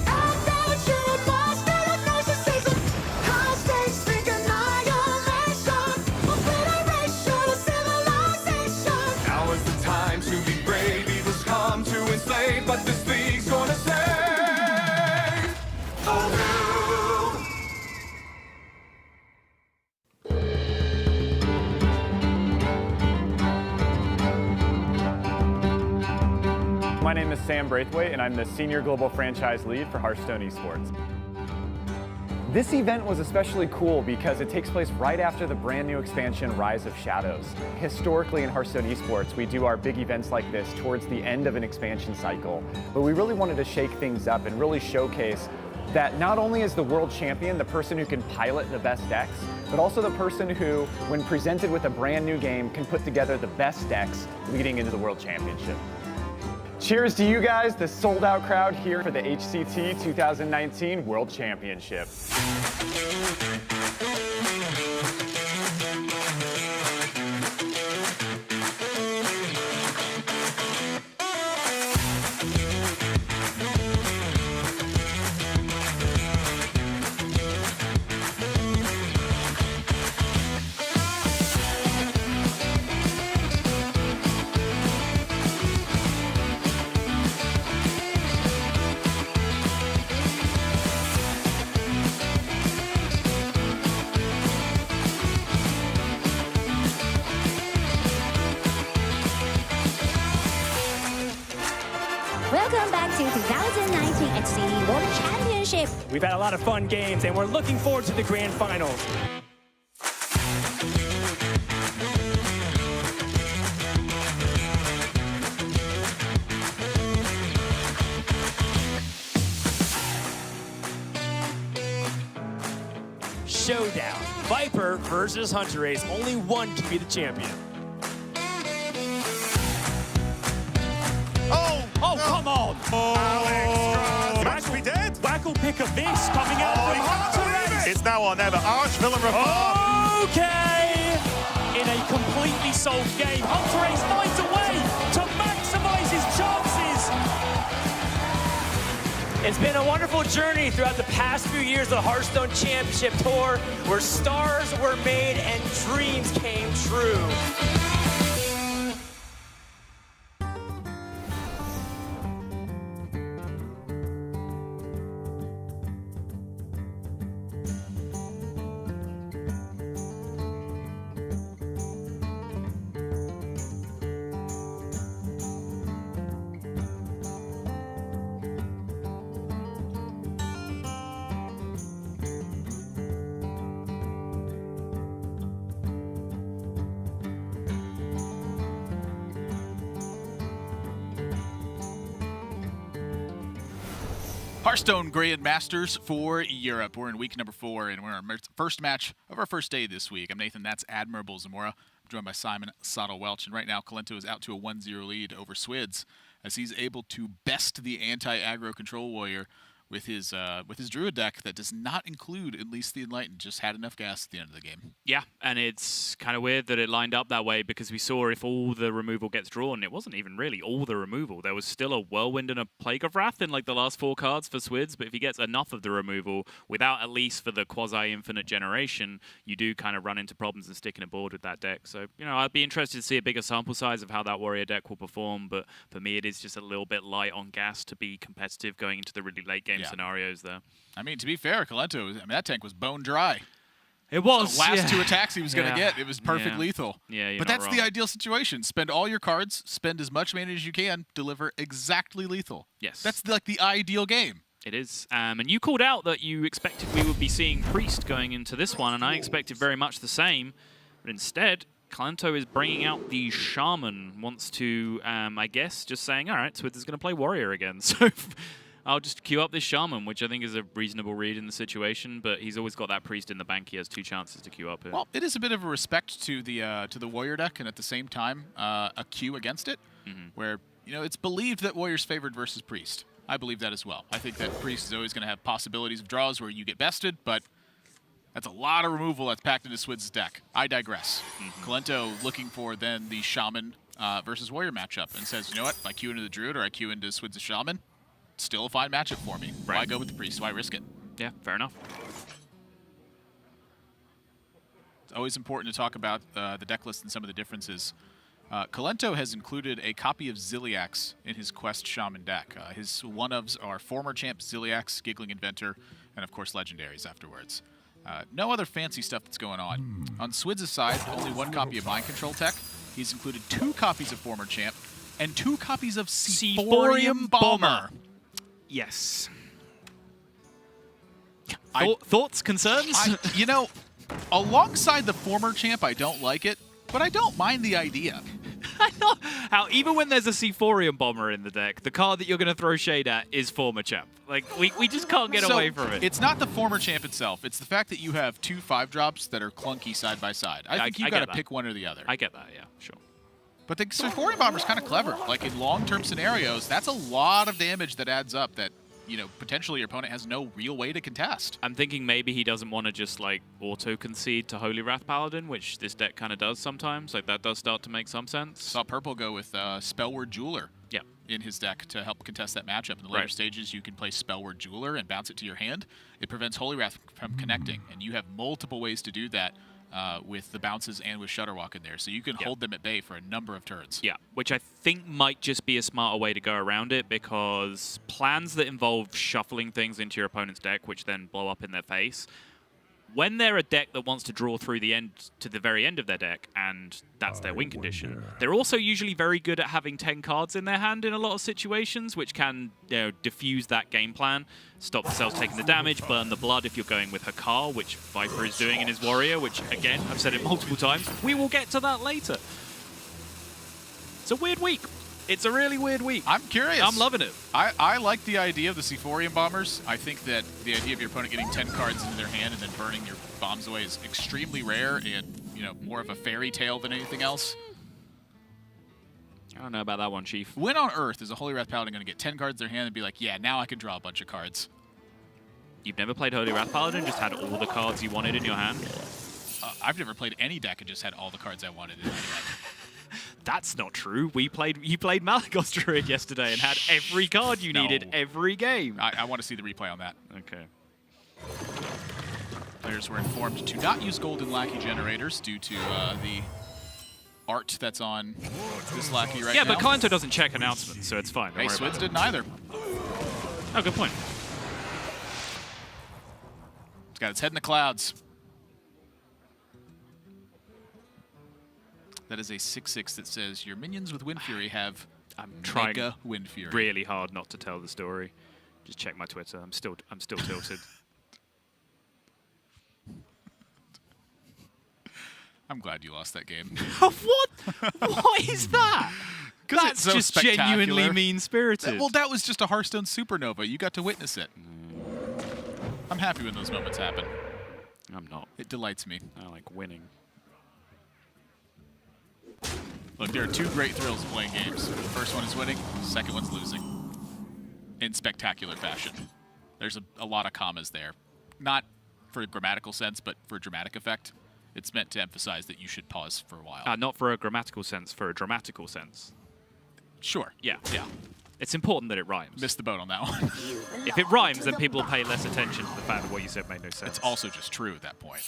Speaker 6: and nature monster of narcissism. High stakes think annihilation, obliteration of civilization. Now is the time to be brave. Evil's come to enslave, but this league's gonna save the world.
Speaker 7: My name is Sam Braithwaite, and I'm the Senior Global Franchise Lead for Hearthstone Esports. This event was especially cool because it takes place right after the brand new expansion, Rise of Shadows. Historically in Hearthstone Esports, we do our big events like this towards the end of an expansion cycle, but we really wanted to shake things up and really showcase that not only is the world champion the person who can pilot the best decks, but also the person who, when presented with a brand new game, can put together the best decks leading into the World Championship. Cheers to you guys, the sold-out crowd here for the HCT 2019 World Championship.
Speaker 8: Welcome back to 2019 HCT World Championship.
Speaker 9: We've had a lot of fun games, and we're looking forward to the grand finals. Showdown. Viper versus Hunter Ace. Only one can be the champion. Oh, come on!
Speaker 5: Match be dead.
Speaker 9: Wacko pick of this coming out from Hunter Ace.
Speaker 5: It's now or never. Archvillain reform.
Speaker 9: Okay! In a completely solved game, Hunter Ace finds a way to maximize his chances. It's been a wonderful journey throughout the past few years of the Hearthstone Championship Tour, where stars were made and dreams came true.
Speaker 1: Hearthstone Grandmasters for Europe. We're in week number 4, and we're in our first match of our first day this week. I'm Nathan, that's Admirable Zamora. I'm joined by Simon Sottle-Welch, and right now Kolento is out to a 1-0 lead over Swidz as he's able to best the anti-aggro control warrior with his druid deck that does not include at least the Enlightened. Just had enough gas at the end of the game.
Speaker 2: Yeah, and it's kind of weird that it lined up that way because we saw if all the removal gets drawn, it wasn't even really all the removal. There was still a Whirlwind and a Plague of Wrath in like the last 4 cards for Swidz, but if he gets enough of the removal without at least for the quasi-infinite generation, you do kind of run into problems and stick in a board with that deck. So, you know, I'd be interested to see a bigger sample size of how that warrior deck will perform, but for me it is just a little bit light on gas to be competitive going into the really late game scenarios there.
Speaker 1: I mean, to be fair, Kolento, that tank was bone dry.
Speaker 2: It was.
Speaker 1: The last 2 attacks he was going to get, it was perfect lethal.
Speaker 2: Yeah, you're
Speaker 1: but
Speaker 2: not
Speaker 1: that's
Speaker 2: wrong.
Speaker 1: the ideal situation. Spend all your cards, spend as much mana as you can, deliver exactly lethal.
Speaker 2: Yes.
Speaker 1: That's like the ideal game.
Speaker 2: It is. And you called out that you expected we would be seeing Priest going into this one, and I expected very much the same. But instead, Kolento is bringing out the Shaman, wants to, I guess, just saying, all right, Swidz is going to play Warrior again. So I'll just queue up this Shaman, which I think is a reasonable read in the situation, but he's always got that Priest in the bank. He has 2 chances to queue up here.
Speaker 1: Well, it is a bit of a respect to the Warrior deck, and at the same time, a queue against it, where, you know, it's believed that Warrior's favored versus Priest. I believe that as well. I think that Priest is always going to have possibilities of draws where you get bested, but that's a lot of removal that's packed into Swidz's deck. I digress. Kolento looking for then the Shaman versus Warrior matchup and says, you know what, if I queue into the Druid or I queue into Swidz's Shaman, still a fine matchup for me.
Speaker 2: Right.
Speaker 1: Why go with the Priest? Why risk it?
Speaker 2: Yeah, fair enough.
Speaker 1: It's always important to talk about the deck list and some of the differences. Kolento has included a copy of Ziliax in his Quest Shaman deck. His one-ofs are former champ Ziliax, Giggling Inventor, and of course Legendaries afterwards. No other fancy stuff that's going on. On Swidz's side, only 1 copy of Mind Control tech. He's included 2 copies of former champ and 2 copies of Seaphorium Bomber.
Speaker 2: Yes.
Speaker 1: Thoughts,
Speaker 2: concerns?
Speaker 1: You know, alongside the former champ, I don't like it, but I don't mind the idea.
Speaker 2: I know how even when there's a Seaphorium Bomber in the deck, the card that you're going to throw shade at is former champ. Like, we just can't get away from it.
Speaker 1: It's not the former champ itself. It's the fact that you have 2 5-drops that are clunky side by side. I think you got to pick one or the other.
Speaker 2: I get that, yeah, sure.
Speaker 1: But the Seaphorium Bomber is kind of clever. Like, in long-term scenarios, that's a lot of damage that adds up that, you know, potentially your opponent has no real way to contest.
Speaker 2: I'm thinking maybe he doesn't want to just, like, auto-concede to Holy Wrath Paladin, which this deck kind of does sometimes. Like, that does start to make some sense.
Speaker 1: Saw Purple go with Spellword Jeweler in his deck to help contest that matchup. In the later stages, you can play Spellword Jeweler and bounce it to your hand. It prevents Holy Wrath from connecting, and you have multiple ways to do that. With the bounces and with Shutterwalk in there. So you can hold them at bay for a number of turns.
Speaker 2: Yeah, which I think might just be a smarter way to go around it, because plans that involve shuffling things into your opponent's deck, which then blow up in their face, when they're a deck that wants to draw through the end to the very end of their deck, and that's their win condition, they're also usually very good at having 10 cards in their hand in a lot of situations, which can, you know, diffuse that game plan, stop the cells taking the damage, burn the blood if you're going with Hakar, which Viper is doing in his Warrior, which, again, I've said it multiple times, we will get to that later. It's a weird week. It's a really weird week.
Speaker 1: I'm curious.
Speaker 2: I'm loving it.
Speaker 1: I like the idea of the Seaphorium Bombers. I think that the idea of your opponent getting 10 cards into their hand and then burning your bombs away is extremely rare and, you know, more of a fairy tale than anything else.
Speaker 2: I don't know about that one, Chief.
Speaker 1: When on earth is a Holy Wrath Paladin going to get 10 cards in their hand and be like, yeah, now I can draw a bunch of cards?
Speaker 2: You've never played Holy Wrath Paladin, just had all the cards you wanted in your hand?
Speaker 1: I've never played any deck and just had all the cards I wanted in my hand.
Speaker 2: That's not true. You played Malagos Druid yesterday and had every card you needed every game.
Speaker 1: I want to see the replay on that.
Speaker 2: Okay.
Speaker 1: Players were informed to not use golden lackey generators due to the art that's on this lackey right now.
Speaker 2: Yeah, but Kolento doesn't check announcements, so it's fine.
Speaker 1: Hey, Swidz didn't either.
Speaker 2: Oh, good point.
Speaker 1: It's got its head in the clouds. That is a 6/6 that says your minions with Wind Fury have
Speaker 2: trying
Speaker 1: Mega Wind Fury.
Speaker 2: Really hard not to tell the story. Just check my Twitter. I'm still tilted.
Speaker 1: I'm glad you lost that game.
Speaker 2: What? What is that? That's
Speaker 1: so
Speaker 2: just
Speaker 1: spectacular.
Speaker 2: genuinely mean-spirited.
Speaker 1: Well, that was just a Hearthstone supernova. You got to witness it. I'm happy when those moments happen.
Speaker 2: I'm not.
Speaker 1: It delights me.
Speaker 2: I like winning.
Speaker 1: Look, there are two great thrills of playing games. The first one is winning, the second one's losing. In spectacular fashion. There's a lot of commas there. Not for a grammatical sense, but for a dramatic effect. It's meant to emphasize that you should pause for a while.
Speaker 2: Not for a grammatical sense, for a dramatical sense.
Speaker 1: Sure.
Speaker 2: Yeah.
Speaker 1: Yeah.
Speaker 2: It's important that it rhymes.
Speaker 1: Missed the boat on that one.
Speaker 2: If it rhymes, then people pay less attention to the fact that what you said made no sense.
Speaker 1: It's also just true at that point.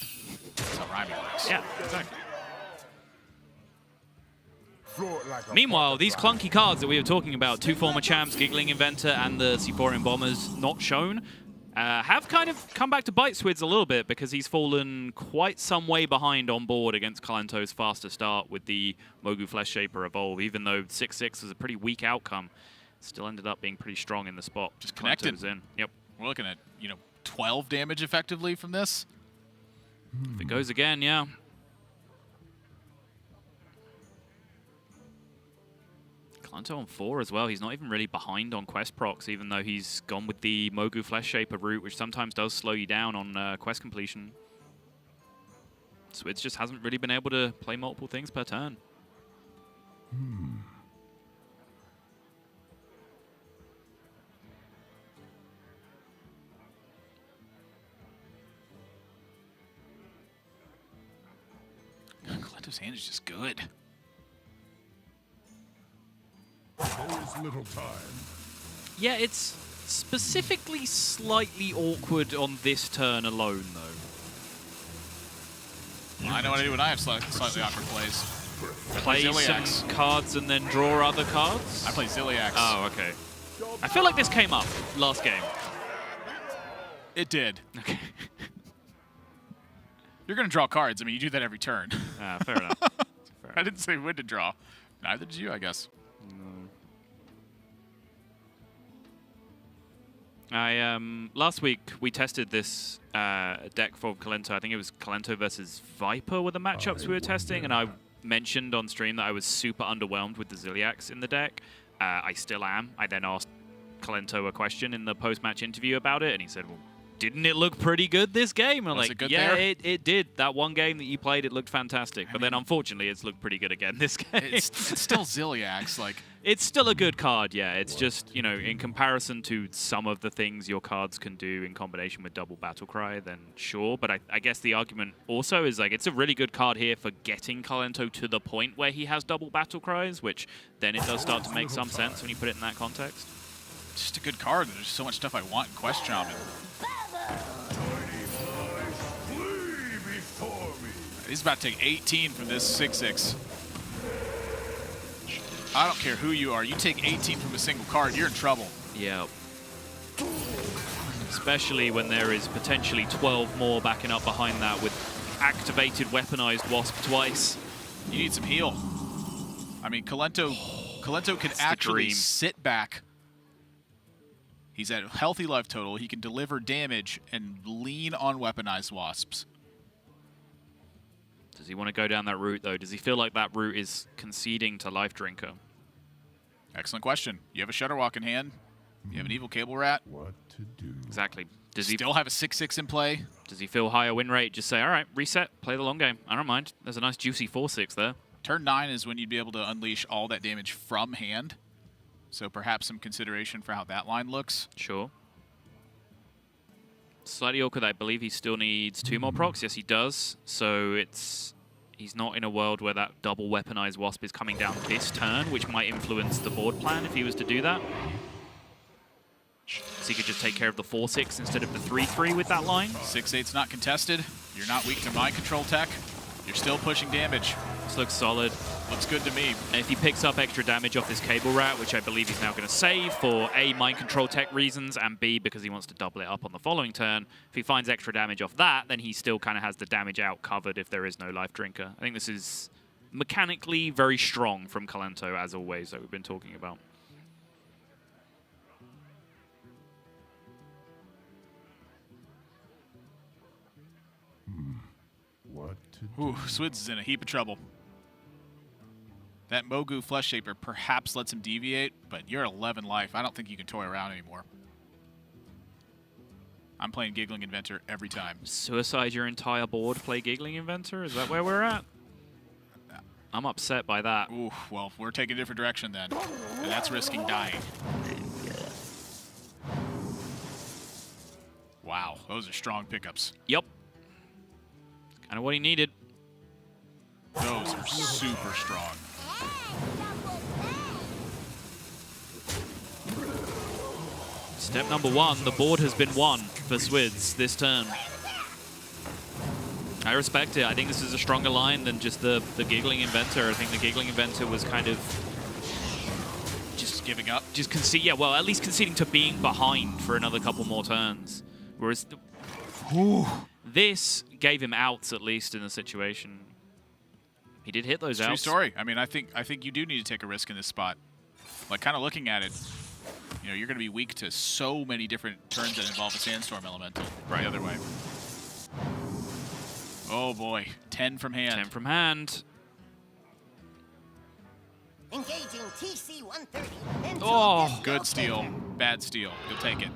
Speaker 1: That's how rhyming works.
Speaker 2: Yeah, exactly. Meanwhile, these clunky cards that we were talking about, two former champs, Giggling Inventor and the Sephorian Bombers, not shown, have kind of come back to bite Swidz a little bit because he's fallen quite some way behind on board against Kolento's faster start with the Mogu Flesh Shaper Evolve, even though 6-6 was a pretty weak outcome. Still ended up being pretty strong in the spot.
Speaker 1: Just connected.
Speaker 2: Was in. Yep.
Speaker 1: We're looking at, 12 damage effectively from this.
Speaker 2: If it goes again, yeah. Kolento on 4 as well. He's not even really behind on quest procs, even though he's gone with the Mogu Flesh Shaper route, which sometimes does slow you down on quest completion. Swidz just hasn't really been able to play multiple things per turn.
Speaker 1: Kolento's hand is just good.
Speaker 5: There's little time.
Speaker 2: Yeah, it's specifically slightly awkward on this turn alone, though.
Speaker 1: I know what I do when I have slightly awkward plays.
Speaker 2: Play
Speaker 1: Ziliax.
Speaker 2: some cards and then draw other cards?
Speaker 1: I play Ziliax.
Speaker 2: Oh, okay. I feel like this came up last game.
Speaker 1: It did.
Speaker 2: Okay.
Speaker 1: You're going to draw cards. I mean, you do that every turn.
Speaker 2: Fair enough. Fair
Speaker 1: I didn't say when to draw. Neither did you, I guess.
Speaker 2: Last week we tested this deck for Kolento. I think it was Kolento versus Viper were the matchups we were testing, and I mentioned on stream that I was super underwhelmed with the Ziliax in the deck. I still am. I then asked Kolento a question in the post-match interview about it, and he said, well, didn't it look pretty good this game? And I'm
Speaker 1: Was
Speaker 2: like,
Speaker 1: it good
Speaker 2: yeah,
Speaker 1: there?
Speaker 2: it did. That one game that you played, it looked fantastic. But then, unfortunately, it's looked pretty good again this game.
Speaker 1: It's still Ziliax. Like,
Speaker 2: it's still a good card, yeah. It's just, in comparison to some of the things your cards can do in combination with double Battle Cry, then sure. But I guess the argument also is, like, it's a really good card here for getting Kolento to the point where he has double Battle Cries, which then it does start to make some sense when you put it in that context.
Speaker 1: it's just a good card. There's so much stuff I want in Quest Shaman. He's about to take 18 from this 6-6. I don't care who you are. You take 18 from a single card, you're in trouble.
Speaker 2: Yeah. Especially when there is potentially 12 more backing up behind that with activated weaponized Wasp twice.
Speaker 1: You need some heal. I mean, Kolento can actually sit back. He's at a healthy life total. He can deliver damage and lean on weaponized Wasps.
Speaker 2: Does he want to go down that route, though? Does he feel like that route is conceding to Life Drinker?
Speaker 1: Excellent question. You have a Shutterwalk in hand. You have an Evil Cable Rat.
Speaker 5: What to do?
Speaker 2: Exactly. Does he
Speaker 1: still have a 6-6 in play?
Speaker 2: Does he feel higher win rate? Just say, all right, reset, play the long game. I don't mind. There's a nice juicy 4-6 there.
Speaker 1: Turn 9 is when you'd be able to unleash all that damage from hand. So perhaps some consideration for how that line looks.
Speaker 2: Sure. Slightly awkward. I believe he still needs 2 more procs. Yes, he does. So he's not in a world where that double weaponized Wasp is coming down this turn, which might influence the board plan if he was to do that. So he could just take care of the 4-6 instead of the 3-3 with that line.
Speaker 1: 6-8's not contested. You're not weak to mind control tech. You're still pushing damage.
Speaker 2: This looks solid.
Speaker 1: Looks good to me.
Speaker 2: And if he picks up extra damage off this Cable Rat, which I believe he's now going to save for A, mind control tech reasons, and B, because he wants to double it up on the following turn, if he finds extra damage off that, then he still kind of has the damage out covered if there is no Life Drinker. I think this is mechanically very strong from Kolento, as always, that we've been talking about.
Speaker 5: What to do?
Speaker 1: Ooh, Swidz is in a heap of trouble. That Mogu Flesh Shaper perhaps lets him deviate, but you're 11 life. I don't think you can toy around anymore. I'm playing Giggling Inventor every time.
Speaker 2: Suicide your entire board, play Giggling Inventor? Is that where we're at? I'm upset by that.
Speaker 1: Ooh, well, we're taking a different direction then. And that's risking dying. Wow, those are strong pickups.
Speaker 2: Yep. Kind of what he needed.
Speaker 1: Those are super strong.
Speaker 2: Step number 1, the board has been won for Swidz this turn. I respect it. I think this is a stronger line than just the Giggling Inventor. I think the Giggling Inventor was kind of
Speaker 1: just giving up.
Speaker 2: Just yeah, well, at least conceding to being behind for another couple more turns. Whereas this gave him outs, at least in the situation. He did hit those outs.
Speaker 1: True story. I mean, I think you do need to take a risk in this spot. Like, kind of looking at it, you know, you're going to be weak to so many different turns that involve a Sandstorm Elemental. Right. The other way. Oh boy, 10 from hand.
Speaker 2: 10 from hand.
Speaker 8: Engaging TC-130.
Speaker 2: Oh,
Speaker 1: good steal. Bad steal. You'll take it.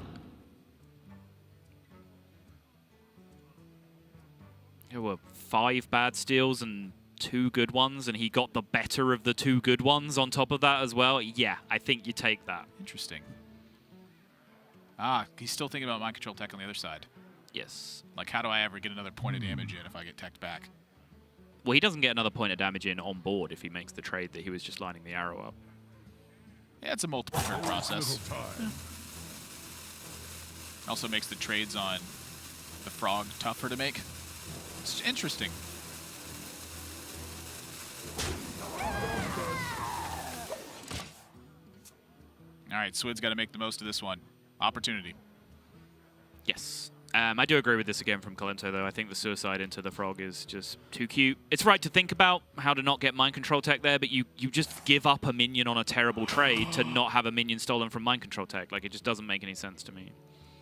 Speaker 2: There were 5 bad steals and 2 good ones, and he got the better of the 2 good ones on top of that as well. Yeah, I think you take that.
Speaker 1: Interesting. Ah, he's still thinking about mind control tech on the other side.
Speaker 2: Yes.
Speaker 1: Like, how do I ever get another point of damage in if I get teched back?
Speaker 2: Well, he doesn't get another point of damage in on board if he makes the trade that he was just lining the arrow up.
Speaker 1: Yeah, it's a multiple turn process. Also makes the trades on the frog tougher to make. It's interesting. All right, Swid's got to make the most of this one. Opportunity.
Speaker 2: Yes. I do agree with this again from Kolento, though. I think the suicide into the frog is just too cute. It's right to think about how to not get mind control tech there, but you just give up a minion on a terrible trade to not have a minion stolen from mind control tech. Like, it just doesn't make any sense to me.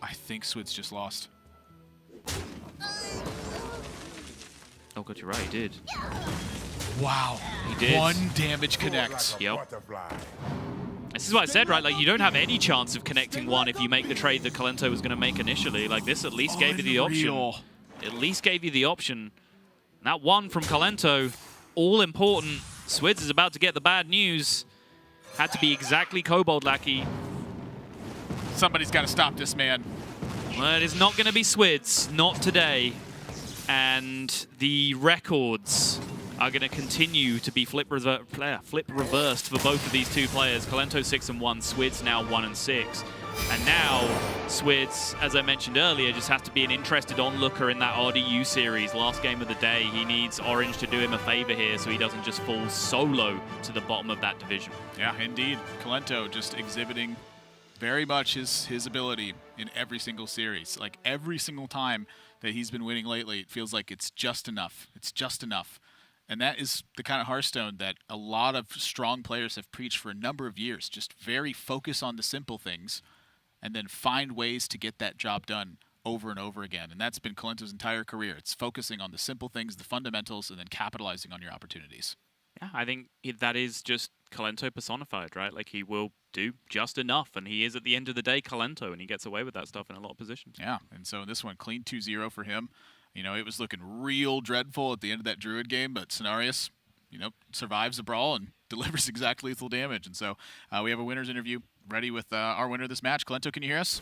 Speaker 1: I think Swid's just lost.
Speaker 2: Oh, God, you're right. He did.
Speaker 1: Wow.
Speaker 2: He did.
Speaker 1: 1 damage connects.
Speaker 2: Yep. This is what I said, right? Like, you don't have any chance of connecting 1 if you make the trade that Kolento was going to make initially. Like, this at least gave you the option. At least gave you the option. And that 1 from Kolento, all important. Swidz is about to get the bad news. Had to be exactly Kobold Lackey.
Speaker 1: Somebody's got to stop this man.
Speaker 2: Well, it is not going to be Swidz. Not today. And the records are going to continue to be flip reversed for both of these 2 players. Kolento 6-1, Swidz now 1-6. And now Swidz, as I mentioned earlier, just has to be an interested onlooker in that RDU series. Last game of the day, he needs Orange to do him a favor here so he doesn't just fall solo to the bottom of that division.
Speaker 1: Yeah, indeed. Kolento just exhibiting very much his ability in every single series. Like, every single time that he's been winning lately, it feels like it's just enough. It's just enough. And that is the kind of Hearthstone that a lot of strong players have preached for a number of years. Just very focus on the simple things and then find ways to get that job done over and over again. And that's been Kolento's entire career. It's focusing on the simple things, the fundamentals, and then capitalizing on your opportunities.
Speaker 2: Yeah, I think that is just Kolento personified, right? Like, he will do just enough, and he is, at the end of the day, Kolento, and he gets away with that stuff in a lot of positions.
Speaker 1: Yeah, and so this one, clean 2-0 for him. You know, it was looking real dreadful at the end of that Druid game, but Cenarius, you know, survives the brawl and delivers exact lethal damage. And so we have a winner's interview ready with our winner of this match. Kolento, can you hear us?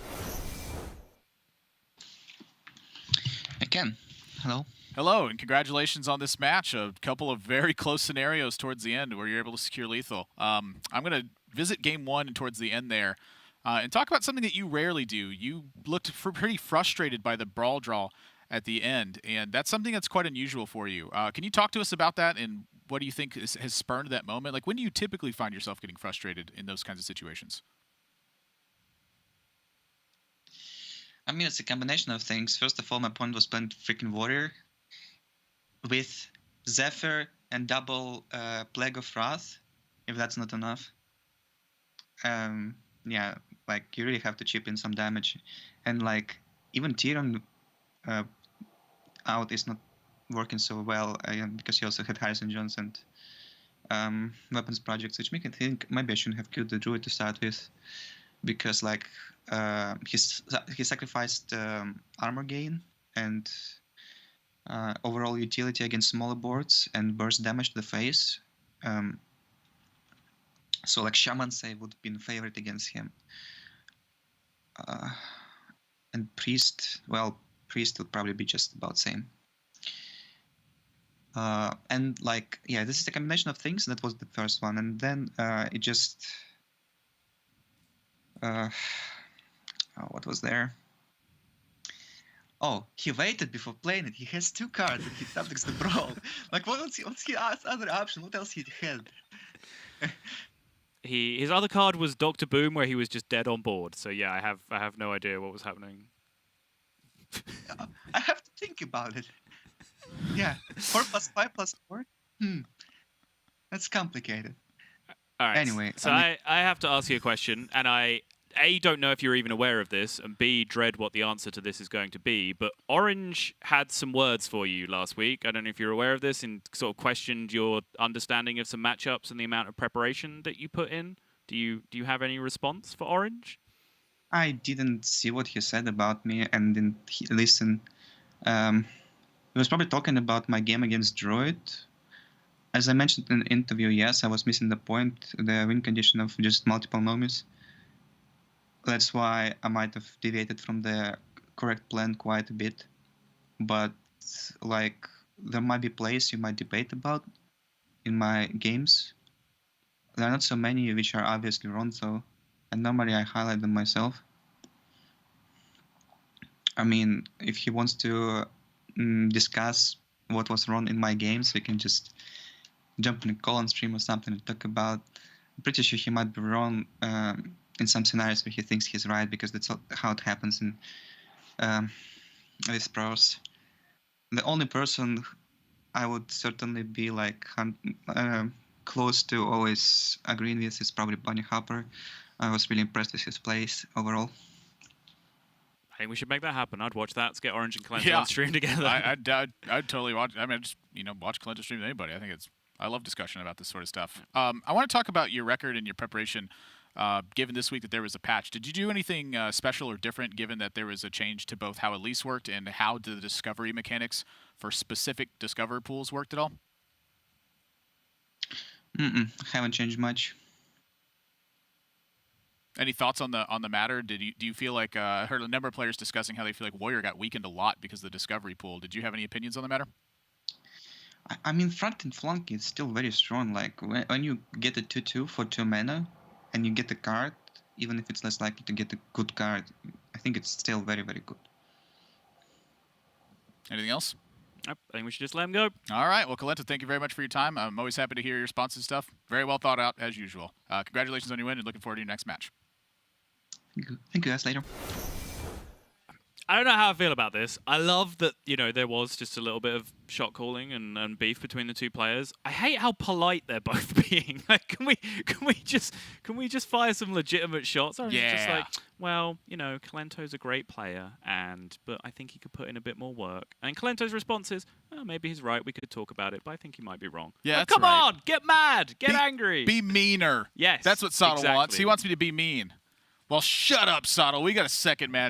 Speaker 10: I can. Hello.
Speaker 1: Hello, and congratulations on this match. A couple of very close scenarios towards the end where you're able to secure lethal. I'm going to visit game 1 and towards the end there and talk about something that you rarely do. You looked pretty frustrated by the brawl draw at the end, and that's something that's quite unusual for you. Can you talk to us about that, and what do you think has spurned that moment? Like, when do you typically find yourself getting frustrated in those kinds of situations?
Speaker 10: I mean, it's a combination of things. First of all, my opponent was playing freaking Warrior with Zephyr and double Plague of Wrath, if that's not enough. Yeah, like, you really have to chip in some damage. And, like, even Tyrion out is not working so well because he also had Harrison Jones and weapons projects, which make me think maybe I shouldn't have killed the druid to start with, because like he sacrificed armor gain and overall utility against smaller boards and burst damage to the face. So like Shaman save would have been favorite against him. And Priest, well, Priest would probably be just about same. And like, yeah, this is a combination of things. That was the first one, and then it just what was there? Oh, he waited before playing it. He has 2 cards and he tactics the brawl. Like, what's his other option? What else he had?
Speaker 2: His other card was Dr. Boom, where he was just dead on board. So yeah, I have no idea what was happening.
Speaker 10: I have to think about it. Yeah, 4 + 5 + 4. That's complicated.
Speaker 2: All right.
Speaker 10: Anyway,
Speaker 2: so I have to ask you a question, and I A, don't know if you're even aware of this, and B, dread what the answer to this is going to be. But Orange had some words for you last week. I don't know if you're aware of this, and sort of questioned your understanding of some matchups and the amount of preparation that you put in. Do you have any response for Orange?
Speaker 10: I didn't see what he said about me and didn't listen. He was probably talking about my game against Druid. As I mentioned in the interview, yes, I was missing the point, the win condition of just multiple nomis. That's why I might have deviated from the correct plan quite a bit. But like, there might be plays you might debate about in my games. There are not so many which are obviously wrong, though, and normally I highlight them myself. I mean, if he wants to discuss what was wrong in my games, we can just jump in a call on stream or something to talk about. I'm pretty sure he might be wrong in some scenarios where he thinks he's right, because that's how it happens in with pros. The only person I would certainly be like close to always agreeing with is probably Bunny Hopper. I was really impressed with his plays overall.
Speaker 2: I think we should make that happen. I'd watch that. Let's get Orange and Kolento on stream together.
Speaker 1: I'd totally watch. I mean, I'd just watch Kolento stream with anybody. I love discussion about this sort of stuff. I want to talk about your record and your preparation. Given this week that there was a patch, did you do anything special or different? Given that there was a change to both how Elise worked and how the discovery mechanics for specific discover pools worked at all?
Speaker 10: Haven't changed much.
Speaker 1: Any thoughts on the matter? Do you feel like I heard a number of players discussing how they feel like Warrior got weakened a lot because of the discovery pool? Did you have any opinions on the matter?
Speaker 10: I mean, front and flank is still very strong. Like when you get a 2/2 for 2 mana, and you get a card, even if it's less likely to get a good card, I think it's still very, very good.
Speaker 1: Anything else?
Speaker 2: I think we should just let him go. All
Speaker 1: right. Well, Kolento, thank you very much for your time. I'm always happy to hear your response and stuff. Very well thought out, as usual. Congratulations on your win, and looking forward to your next match.
Speaker 10: Thank you guys. Later.
Speaker 2: I don't know how I feel about this. I love that, there was just a little bit of shot calling and beef between the two players. I hate how polite they're both being. Like, can we just fire some legitimate shots? Or just like, well, Kolento's a great player, but I think he could put in a bit more work. And Kolento's response is, oh, maybe he's right. We could talk about it, but I think he might be wrong.
Speaker 1: Yeah,
Speaker 2: like, come on, get mad, get angry,
Speaker 1: be meaner.
Speaker 2: Yes,
Speaker 1: that's what Sottle
Speaker 2: exactly.
Speaker 1: wants. He wants me to be mean. Well, shut up, Sottle. We got a second match.